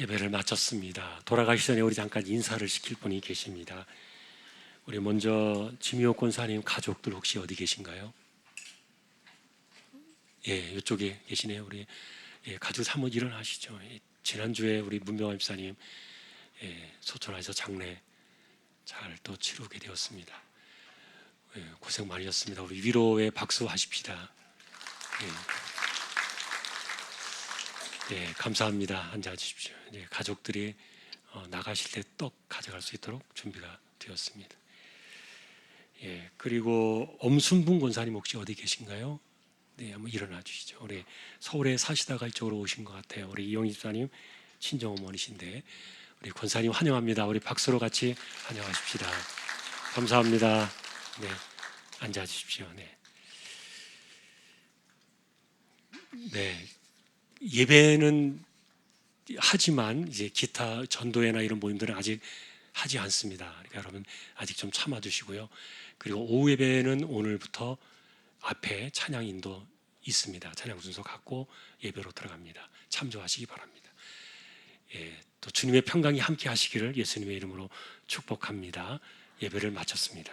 예배를 마쳤습니다. 돌아가시 전에 우리 잠깐 인사를 시킬 분이 계십니다. 우리 먼저 지미호 권사님 가족들 혹시 어디 계신가요? 예, 이쪽에 계시네요. 우리 가족 한번 일어나시죠. 지난주에 우리 문병환 집사님 소천하에서 장례 잘 또 치르게 되었습니다. 고생 많으셨습니다. 우리 위로의 박수 하십시다. 감사합니다. 앉아 주십시오. 가족들이 나가실 때 떡 가져갈 수 있도록 준비가 되었습니다. 그리고 엄순분 권사님 혹시 어디 계신가요? 네, 한번 일어나 주시죠. 우리 서울에 사시다가 이쪽으로 오신 것 같아요. 우리 이영희 집사님 친정 어머니신데 우리 권사님 환영합니다. 우리 박수로 같이 환영하십시다. 감사합니다. 네, 앉아 주십시오. 네. 예배는 하지만 이제 기타 전도회나 이런 모임들은 아직 하지 않습니다. 그러니까 여러분 아직 좀 참아 주시고요. 그리고 오후 예배는 오늘부터 앞에 찬양 인도 있습니다. 찬양 순서 갖고 예배로 들어갑니다. 참조하시기 바랍니다. 또 주님의 평강이 함께 하시기를 예수님의 이름으로 축복합니다. 예배를 마쳤습니다.